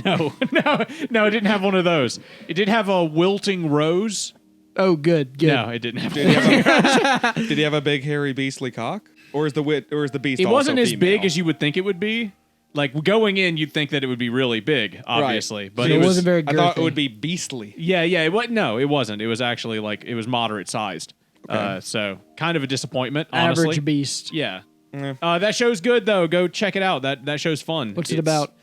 No. No, it didn't have one of those. It did have a wilting rose. Oh, good. No, it didn't have did, he have a, did he have a big hairy beastly cock? Or is the beast It also wasn't as female? big as you would think it would be. Like going in, you'd think that it would be really big, obviously. Right. But So it it was wasn't very I thought girthy. it would be beastly. Yeah. No, it wasn't. It was actually like it was moderate sized. So kind of a disappointment, honestly. Average beast. Yeah. Yeah. That show's good though. Go check it out. That show's fun. What's it It's about?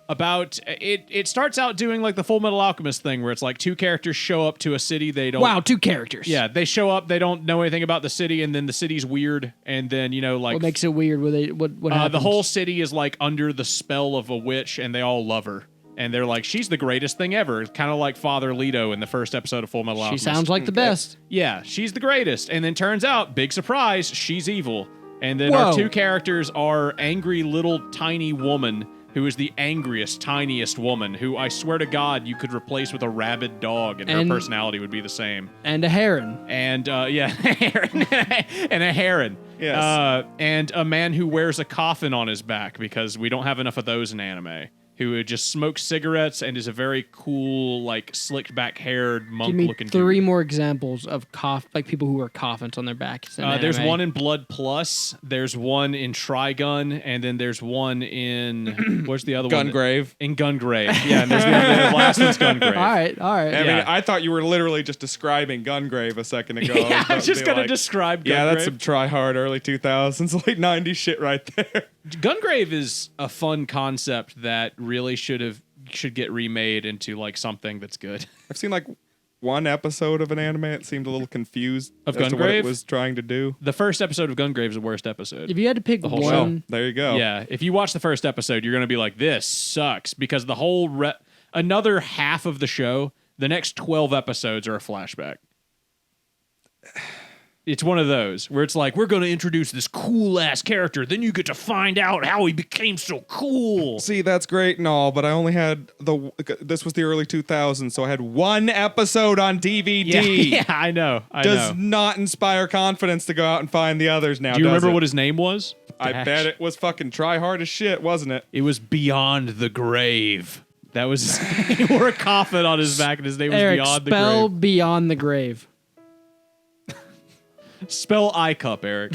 About it. It starts out doing like the Full Metal Alchemist thing, where it's like two characters show up to a city. They don't. Wow, 2 characters. Yeah, they show up. They don't know anything about the city, and then the city's weird. And then like What makes it weird? What happens? the whole city is like under the spell of a witch, and they all love her. And they're like, she's the greatest thing ever. Kind of like Father Leto in the first episode of Full Metal She Alchemist. sounds like the best. Yeah, she's the greatest. And then turns out, big surprise, she's evil. And then Whoa. our two characters are angry little tiny woman who is the angriest, tiniest woman who I swear to God you could replace with a rabid dog and her And- personality would be the same. And a heron. And yeah, heron. And a heron. Yes. And a man who wears a coffin on his back because we don't have enough of those in anime. Who just smokes cigarettes and is a very cool, like slicked back haired Give monk me looking 3 dude. more examples of like people who wear coffins on their backs. in There's anime. one in Blood Plus. There's one in Trigun, and then there's one in what's the other one? Gungrave. In Gungrave. Yeah, and there's the last one's Gungrave. All right. I mean, Yeah. I thought you were literally just describing Gungrave a second ago. Yeah, I about was just being gonna like, describe Gungrave. Yeah, that's some try hard early 2000s, late 90s shit right there. Gungrave is a fun concept that really should get remade into like something that's good. I've seen like one episode of an anime. It seemed a little confused Of as to what it Gungrave? was trying to do. The first episode of Gungrave is the worst episode. If you had to pick whole Well, one, there you go. Yeah, if you watch the first episode, you're going to be like, this sucks because the whole another half of the show, the next 12 episodes are a flashback. It's one of those where it's like, we're going to introduce this cool ass character, then you get to find out how he became so cool. See, that's great and all, but I only had this was the early 2000s, so I had one episode on DVD. Yeah, I know. I Does know. not inspire confidence to go out and find the others now. Do you remember does it? what his name was? I bet it was fucking try hard as shit, wasn't it? It was Beyond the Grave. That was he wore a coffin on his back, and his name was Eric, Beyond the spell Grave. Beyond the Grave. Spell I cup, Eric.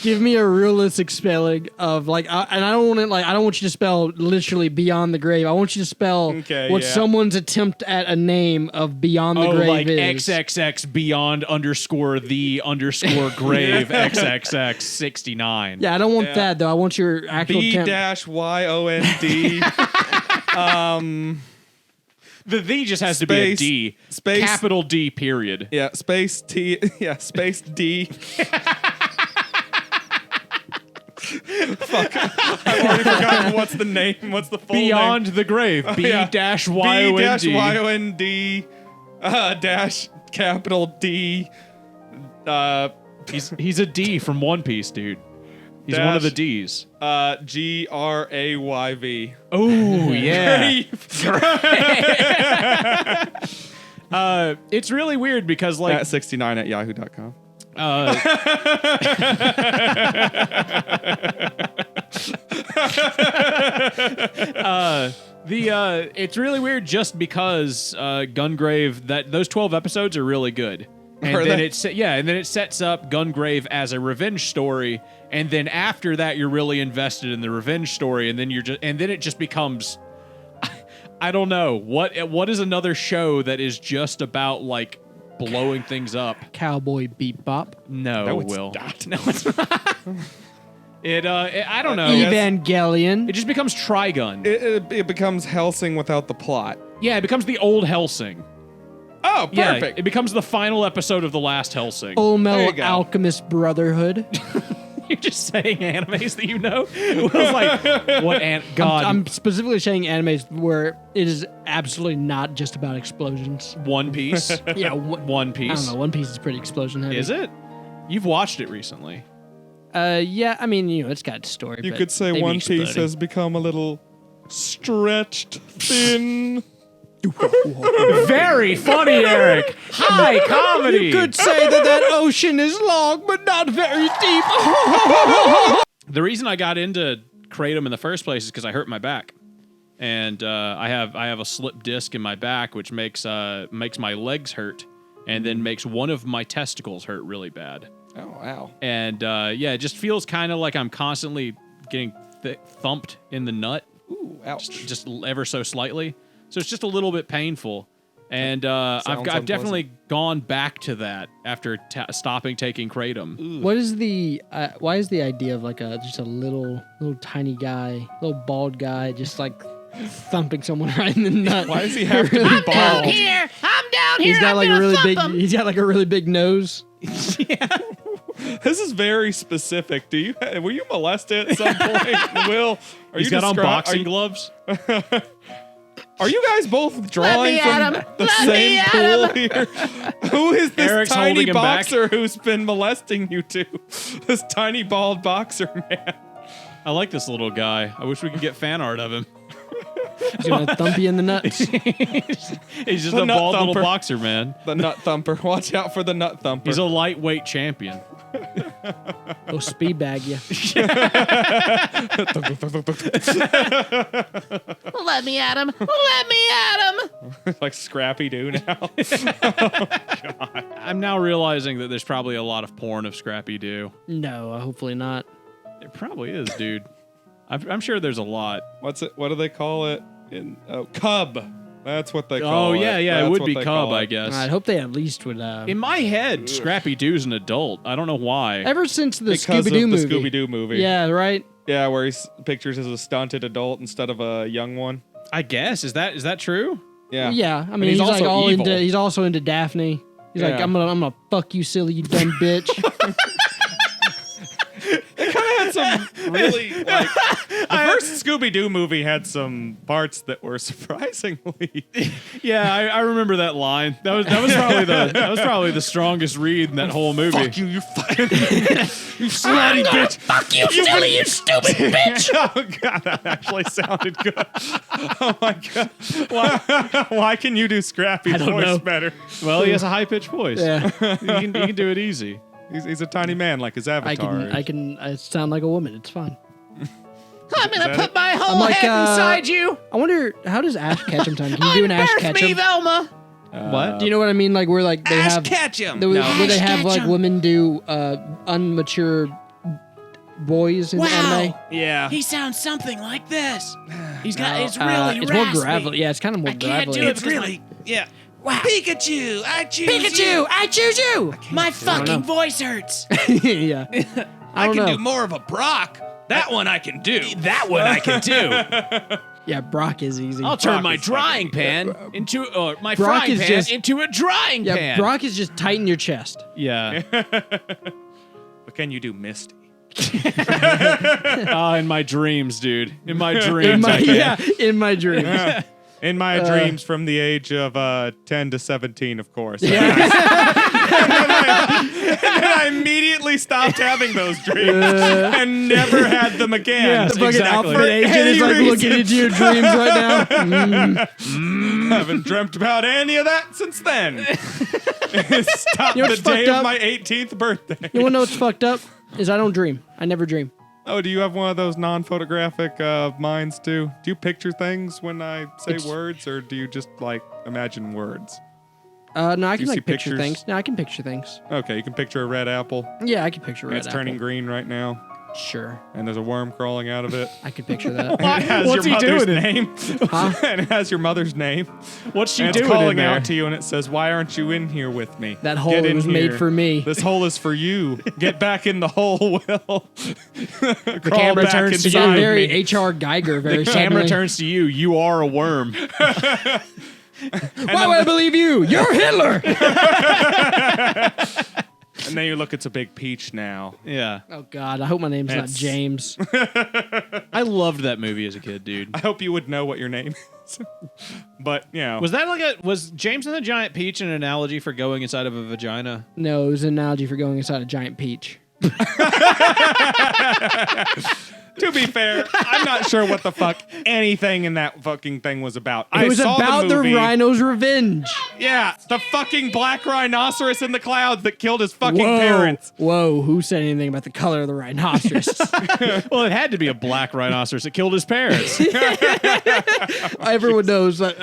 Give me a realistic spelling of like, and I don't want it like I don't want you to spell literally Beyond the Grave. I want you to spell Okay, what yeah. someone's attempt at a name of Beyond the Oh, Grave like is. XXX Beyond _the _grave XXX 69. Yeah, I don't want Yeah. that though. I want your actual attempt. B-YOND. The just has to be a Space- D. space- Capital D, period. Yeah, space T. Yeah, space D. Fuck. I've already forgotten what's the name. What's the full Beyond name? the Grave. Yeah. B-YOND. B-YOND. Dash capital D. He's a D from One Piece, dude. He's one of the Ds. GRAYV. Oh, yeah. It's really weird because, like, At 69 at yahoo.com. It's really weird just because Gungrave, that those 12 episodes are really good. And Are then they? and then it sets up Gungrave as a revenge story, and then after that you're really invested in the revenge story, and then it just becomes I don't know. What is another show that is just about like blowing things up? Cowboy Bebop. No, No, it's Will. not. No, it's not. I don't know. Yes. Evangelion. It just becomes Trigun. It becomes Helsing without the plot. Yeah, it becomes the old Helsing. Oh, Yeah, perfect. it becomes the final episode of the last Helsing. Full There you Metal go. Alchemist Brotherhood. You're just saying animes that you know? Will's like, what God. I'm specifically saying animes where it is absolutely not just about explosions. One Piece. Yeah, One I Piece. don't know. One Piece is pretty explosion heavy. Is it? You've watched it recently. Yeah. I mean, it's got story. You but could say they be One Piece exploding. has become a little stretched thin. Very funny, Eric. High comedy. You could say that ocean is long, but not very deep. The reason I got into Kratom in the first place is because I hurt my back, and I have a slip disc in my back, which makes my legs hurt, and then makes one of my testicles hurt really bad. Oh, wow. And yeah, it just feels kind of like I'm constantly getting thumped in the nut, Ooh, ouch. just ever so slightly. So it's just a little bit painful. And I've definitely gone back to that after stopping taking Kratom. What is the why is the idea of like just a little tiny guy, little bald guy, just like thumping someone right in the nut? Why does he have to be bald? Here, I'm down here. He's got I'm like a gonna really thump big. him. He's got like a really big nose. This is very specific. Were you molested at some point, Will? He's got on boxing gloves. Are you guys both drawing me from at him. the Let same me at pool him. here? Who is this Eric's tiny holding him back. boxer who's been molesting you two? This tiny bald boxer man. I like this little guy. I wish we could get fan art of him. He's gonna thump you in the nuts. He's just The a nut bald little thumper. boxer, man. The nut thumper. Watch out for the nut thumper. He's a lightweight champion. He'll speed bag you. Let me at him. Let me at him. like Scrappy Doo now. I'm now realizing that there's probably a lot of porn of Scrappy Doo. No, hopefully not. There probably is, dude. I'm sure there's a lot. What's it? What do they call it? Cub. That's what they call Oh, it. yeah, it That's would what be they Cub, call I it. guess. I hope they at least would. In my head, Scrappy Doo's an adult. I don't know why. Ever since the Because Scooby of Doo the movie. Scooby Doo movie. Yeah, right. Yeah, where he pictures as a stunted adult instead of a young one. I guess. Is that true? Yeah. Yeah, I And mean, he's like also all evil. into. He's also into Daphne. He's like, Yeah. I'm gonna fuck you, silly, you dumb bitch. Had some really like the first Scooby Doo movie had some parts that were surprisingly. Yeah, I remember that line. That was probably the strongest read in that whole movie. Fuck you, you fucking you slutty bitch. Fuck you, silly, you stupid bitch. Oh god, that actually sounded good. Oh my god, why can you do Scrappy's don't voice know. better? Well, he has a high pitched voice. Yeah, You can do it easy. He's a tiny man like his I avatar. can sound like a woman. It's fine. I'm gonna that put it? my whole I'm like, head inside you. I wonder how does Ash Ketchum time? Can you do an Ash Unbirth me, Ketchum? Velma. What? Do you know what I mean? Like where like they have Ketchum. where they have like Ketchum. women do unmature boys in Wow. anime. Yeah. He sounds something like this. He's got. No, It's really it's raspy. more gravelly. Yeah, it's kind of more I can't gravelly. do it. It's yeah. Wow. Pikachu, I choose Pikachu, I choose you. My know. fucking voice hurts. Yeah, I don't know. more of a Brock. That one I can do. That one I can do. Yeah, Brock is easy. I'll turn Brock my is drying pan into my Brock frying is pan just- into a drying Yeah, pan. Brock is just tighten your chest. Yeah. But can you do Misty? In my dreams, dude. In my dreams. In my, I can. yeah, in my dreams. In my dreams from the age of 10 to 17, of course. Yeah. And then I immediately stopped having those dreams and never had them again. Yes, The fucking exactly. outfit agent is any like reason. looking into your dreams right now. I haven't dreamt about any of that since then. Stopped You know the what's day fucked of up? my 18th birthday. You wanna know what's fucked up? Is I don't dream. I never dream. Oh, do you have one of those non-photographic minds too? Do you picture things when I say It's- words, or do you just like imagine words? No, I Do can you see like picture pictures? things. No, I can picture things. Okay, you can picture a red apple. Yeah, I can picture And red it's turning apple. green right now, Sure, and there's a worm crawling out of it. I could picture that. It has What's your he mother's doing? name. Huh? And it has your mother's name. What's she And it's doing in calling there? out to you, and it says, "Why aren't you in here with me? That hole Get in was made here. for me." This hole is for you. Get back in the hole, Will." The camera turns to You're Inside very me. H.R. Geiger. Very Camera suddenly. turns to you. You are a worm. Why would I believe you? You're Hitler. And then you look, it's a big peach now. Yeah. Oh God, I hope my name's not That's- James. I loved that movie as a kid, dude. I hope you would know what your name is. But, you know. Was that was James and the Giant Peach an analogy for going inside of a vagina? No, it was an analogy for going inside a giant peach. To be fair, I'm not sure what the fuck anything in that fucking thing was about. It was about the movie. rhino's revenge. Yeah, the fucking black rhinoceros in the clouds that killed his fucking parents. Whoa, who said anything about the color of the rhinoceros? Well, it had to be a black rhinoceros that killed his parents. Everyone knows that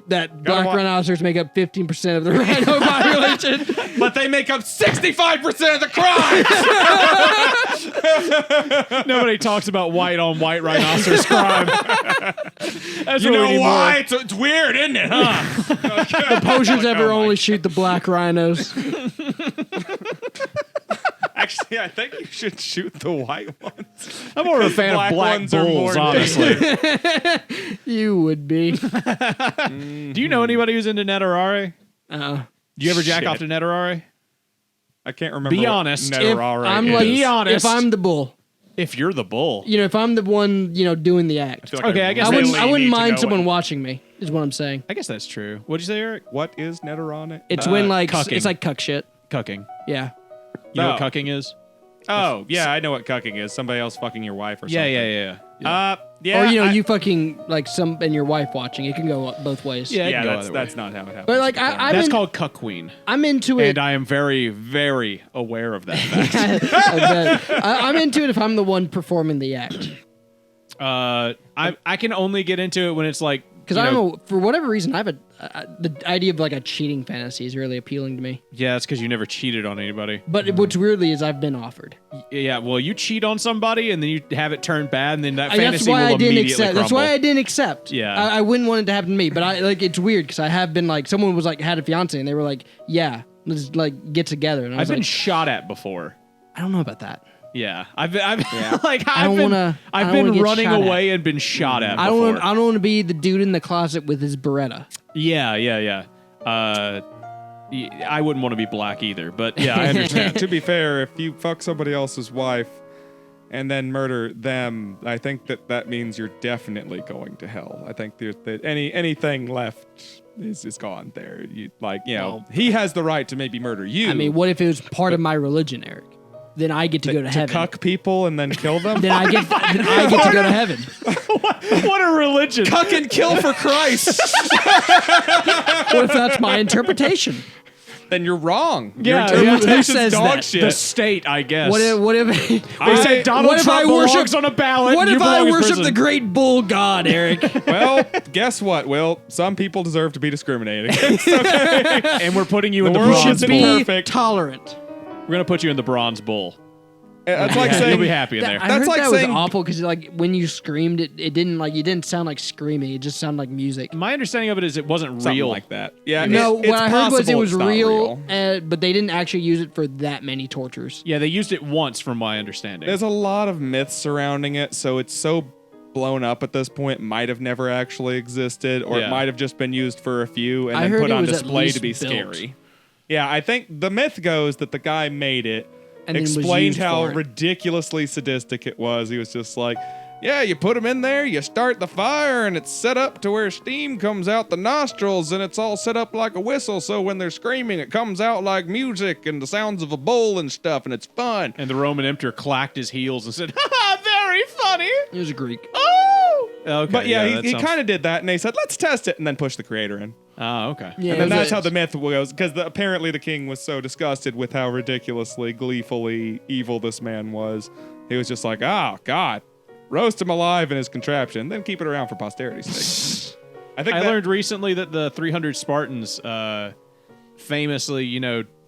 that black wa- rhinoceros make up 15% of the rhino population. But they make up 65% of the crime. Nobody talks about white on white rhinoceros crime. That's You what we know need why? more. It's weird, isn't it, huh? The potions ever Oh my only shoot the black rhinos. Actually, I think you should shoot the white ones. I'm more of a fan black of black ones are more bulls, honestly. You would be. Do you know anybody who's into Netarare? Do you ever jack Shit. off to Netarare? I can't remember. Be what honest. If Netarare I'm is. like, Be honest. if I'm the bull, If you're the bull. if I'm the one, doing the act, feel like Okay, I guess I really wouldn't need to mind know someone what- watching me. Is what I'm saying. I guess that's true. What'd you say, Eric? What is Netarane? It's when like cucking. it's like cuck shit. Cucking. Yeah. You know what Oh. cucking is? Oh, yeah, I know what cucking is. Somebody else fucking your wife or Yeah, something. yeah. Yeah, Or I- you fucking like some and your wife watching. It can go both ways. Yeah, it yeah, can go that's either way. that's not how it happens. But like I'm That's in- called cuck queen. I'm into it. And I am very, very aware of that fact. I'm into it if I'm the one performing the act. I can only get into it when it's like Because I don't know, for whatever reason, I have the idea of like a cheating fantasy is really appealing to me. Yeah, it's because you never cheated on anybody. But what's weirdly is I've been offered. Yeah, well, you cheat on somebody and then you have it turn bad, and then that That's fantasy why will I didn't immediately accept. crumble. That's why I didn't accept. Yeah. I wouldn't want it to happen to me. But I like it's weird because I have been like someone was like had a fiance and they were like, yeah, let's like get together. And I I've was been like, shot at before. I don't know about that. Yeah, I've like I don't wanna- I I've don't wanna been get running shot at. away and been shot at. I before. don't want to be the dude in the closet with his Beretta. Yeah. I wouldn't want to be black either, but yeah, I understand. to be fair, if you fuck somebody else's wife and then murder them, I think that means you're definitely going to hell. I think that anything left is gone there. He has the right to maybe murder you. I mean, what if it was part of my religion, Eric? Then I get to go to heaven. cuck people and then kill them. Then I get to go to heaven. What a religion! Cuck and kill for Christ. What if that's my interpretation? Then you're wrong. Yeah, Your yeah. interpretation's Who says dog that? shit. The state, I guess. What if They said Donald what if Trump I worship- belongs on a ballot. what and if you I belong in worship prison. the great bull god, Eric? Well, guess what, Will? Some people deserve to be discriminated against. And we're putting you in the world bronze should bull. be- Be perfect. tolerant. We're gonna put you in the bronze bull. That's like Yeah, saying you'll be happy in there. I That's heard like that saying- was awful because like when you screamed, it didn't like you didn't sound like screaming. It just sounded like music. My understanding of it is it wasn't something real. like that. Yeah. No, it's what I heard was it possible was it's not real, but they didn't actually use it for that many tortures. Yeah, they used it once, from my understanding. There's a lot of myths surrounding it, so it's so blown up at this point. Might have never actually existed, or Yeah. it might have just been used for a few and I then heard put it on was at display to be least built. scary. Yeah, I think the myth goes that the guy made it, And then was explained used how for it. ridiculously sadistic it was. He was just like, yeah, you put them in there, you start the fire, and it's set up to where steam comes out the nostrils, and it's all set up like a whistle, so when they're screaming, it comes out like music and the sounds of a bull and stuff, and it's fun. And the Roman emperor clacked his heels and said, "Ha, very funny." It was a Greek. Oh, okay. But yeah, that he sounds- kind of did that, and they said, let's test it, and then push the creator in. Oh, okay. Yeah, And then it was that's a- how the myth goes, because apparently the king was so disgusted with how ridiculously, gleefully evil this man was. He was just like, oh, God, roast him alive in his contraption, then keep it around for posterity's sake. I think I that- learned recently that the 300 Spartans, famously,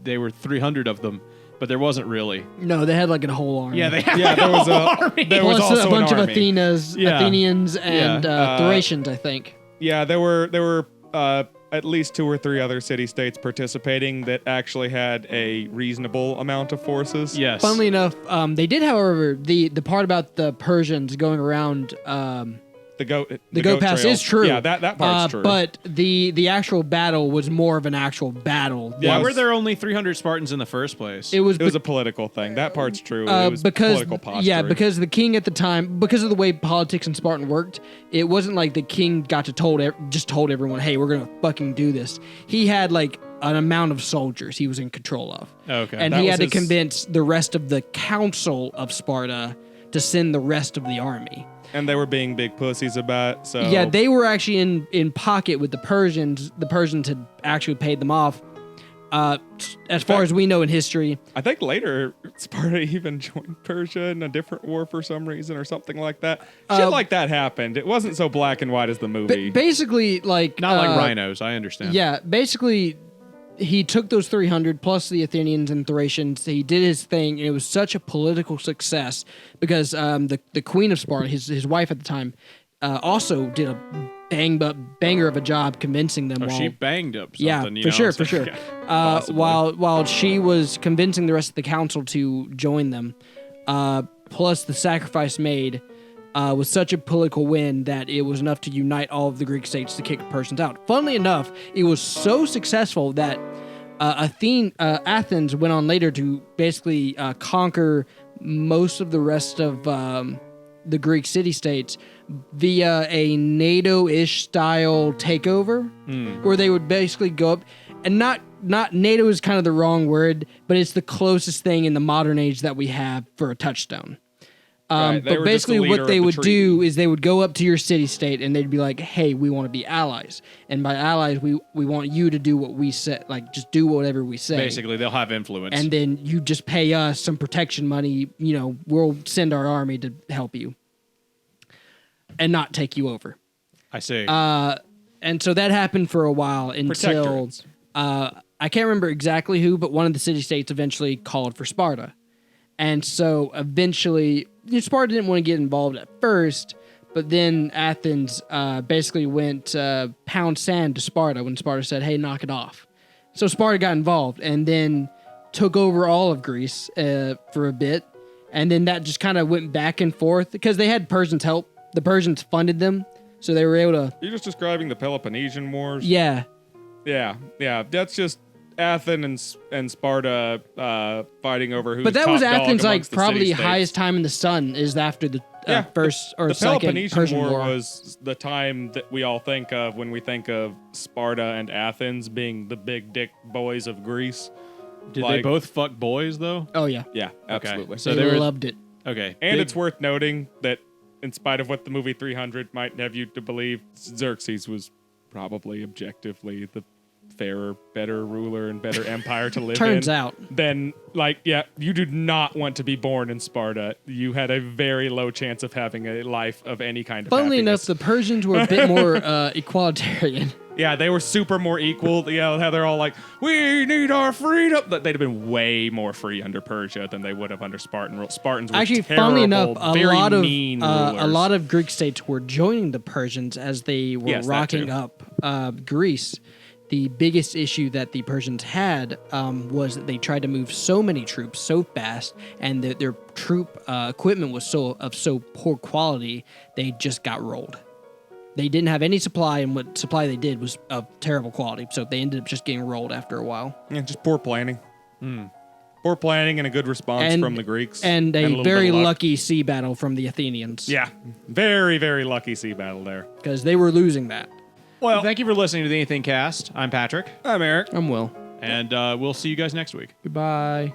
they were 300 of them, but there wasn't really. No, they had like a whole army. Yeah, they had Yeah, there was a a whole army. there was Plus also a bunch an of army. Yeah. Athenians, and Yeah. Thracians, I think. Yeah, there were at least 2 or 3 other city-states participating that actually had a reasonable amount of forces. Yes. Funnily enough, they did, however, the part about the Persians going around The goat pass trail. is true. Yeah, that part's true. But the actual battle was more of an actual battle. Yeah, Why it were was- there only 300 Spartans in the first place? It was, it was a political thing. That part's true. It was because political posturing. because the king at the time, because of the way politics in Spartan worked, it wasn't like the king got to told everyone, hey, we're gonna fucking do this. He had like an amount of soldiers he was in control of. Okay. And That he was had to his- convince the rest of the council of Sparta to send the rest of the army. And they were being big pussies about it, so Yeah, they were actually in pocket with the Persians. The Persians had actually paid them off. As far as we know in history, I think later Sparta even joined Persia in a different war for some reason or something like that. Shit like that happened. It wasn't so black and white as the movie. basically, like Not like rhinos, I understand. Yeah, basically, he took those 300 plus the Athenians and Thracians. He did his thing, and it was such a political success because the queen of Sparta, his wife at the time, also did a banger of a job convincing them. Oh, she banged up something. Yeah, you for know, sure, so- for sure. Possibly. While she was convincing the rest of the council to join them, plus the sacrifice made was such a political win that it was enough to unite all of the Greek states to kick the Persians out. Funnily enough, it was so successful that Athens went on later to basically conquer most of the rest of the Greek city-states via a NATO-ish style takeover, where they would basically go up, and not NATO is kind of the wrong word, but it's the closest thing in the modern age that we have for a touchdown. Right, they But were just the basically, leader what of they the would treaty. do is they would go up to your city-state and they'd be like, "Hey, we want to be allies, and by allies, we want you to do what we say, like just do whatever we say." Basically, they'll have influence. And then you just pay us some protection money. You know, we'll send our army to help you and not take you over. I see. And so that happened for a while until Protectorates. I can't remember exactly who, but one of the city states eventually called for Sparta. And so eventually, Sparta didn't want to get involved at first, but then Athens basically went pound sand to Sparta when Sparta said, "Hey, knock it off." So Sparta got involved and then took over all of Greece for a bit. And then that just kind of went back and forth because they had Persians help. The Persians funded them, so they were able to. You're just describing the Peloponnesian Wars. Yeah, Yeah. That's just Athens and Sparta fighting over who's but that was top dog Athens' like amongst the probably city-states. highest time in the sun is after the Yeah, first or The second Peloponnesian Persian War War. was the time that we all think of when we think of Sparta and Athens being the big dick boys of Greece. Did they like- both fuck boys though? Oh yeah, Yeah, absolutely. So they they were loved it. okay. And big- it's worth noting that in spite of what the movie 300 might have you to believe, Xerxes was probably objectively the fairer, better ruler and better empire to live in. Turns out. Then, you do not want to be born in Sparta. You had a very low chance of having a life of any kind of Funnily enough, happiness. the Persians were a bit more equalitarian. Yeah, they were super more equal. Yeah, how they're all like, we need our freedom. But they'd have been way more free under Persia than they would have under Spartan rule. Spartans were Actually, terrible, funnily enough, very mean a rulers. lot of Greek states were joining the Persians as they were Yes, that rocking too. up Greece. The biggest issue that the Persians had was that they tried to move so many troops so fast, and their troop equipment was of so poor quality, they just got rolled. They didn't have any supply, and what supply they did was of terrible quality, so they ended up just getting rolled after a while. Yeah, just poor planning. Poor planning and a good response And- from the Greeks. And a little very bit of luck. lucky sea battle from the Athenians. Yeah, very, very lucky sea battle there. Because they were losing that. Well, thank you for listening to the Anything Cast. I'm Patrick, I'm Eric. I'm Will. and we'll see you guys next week. Goodbye.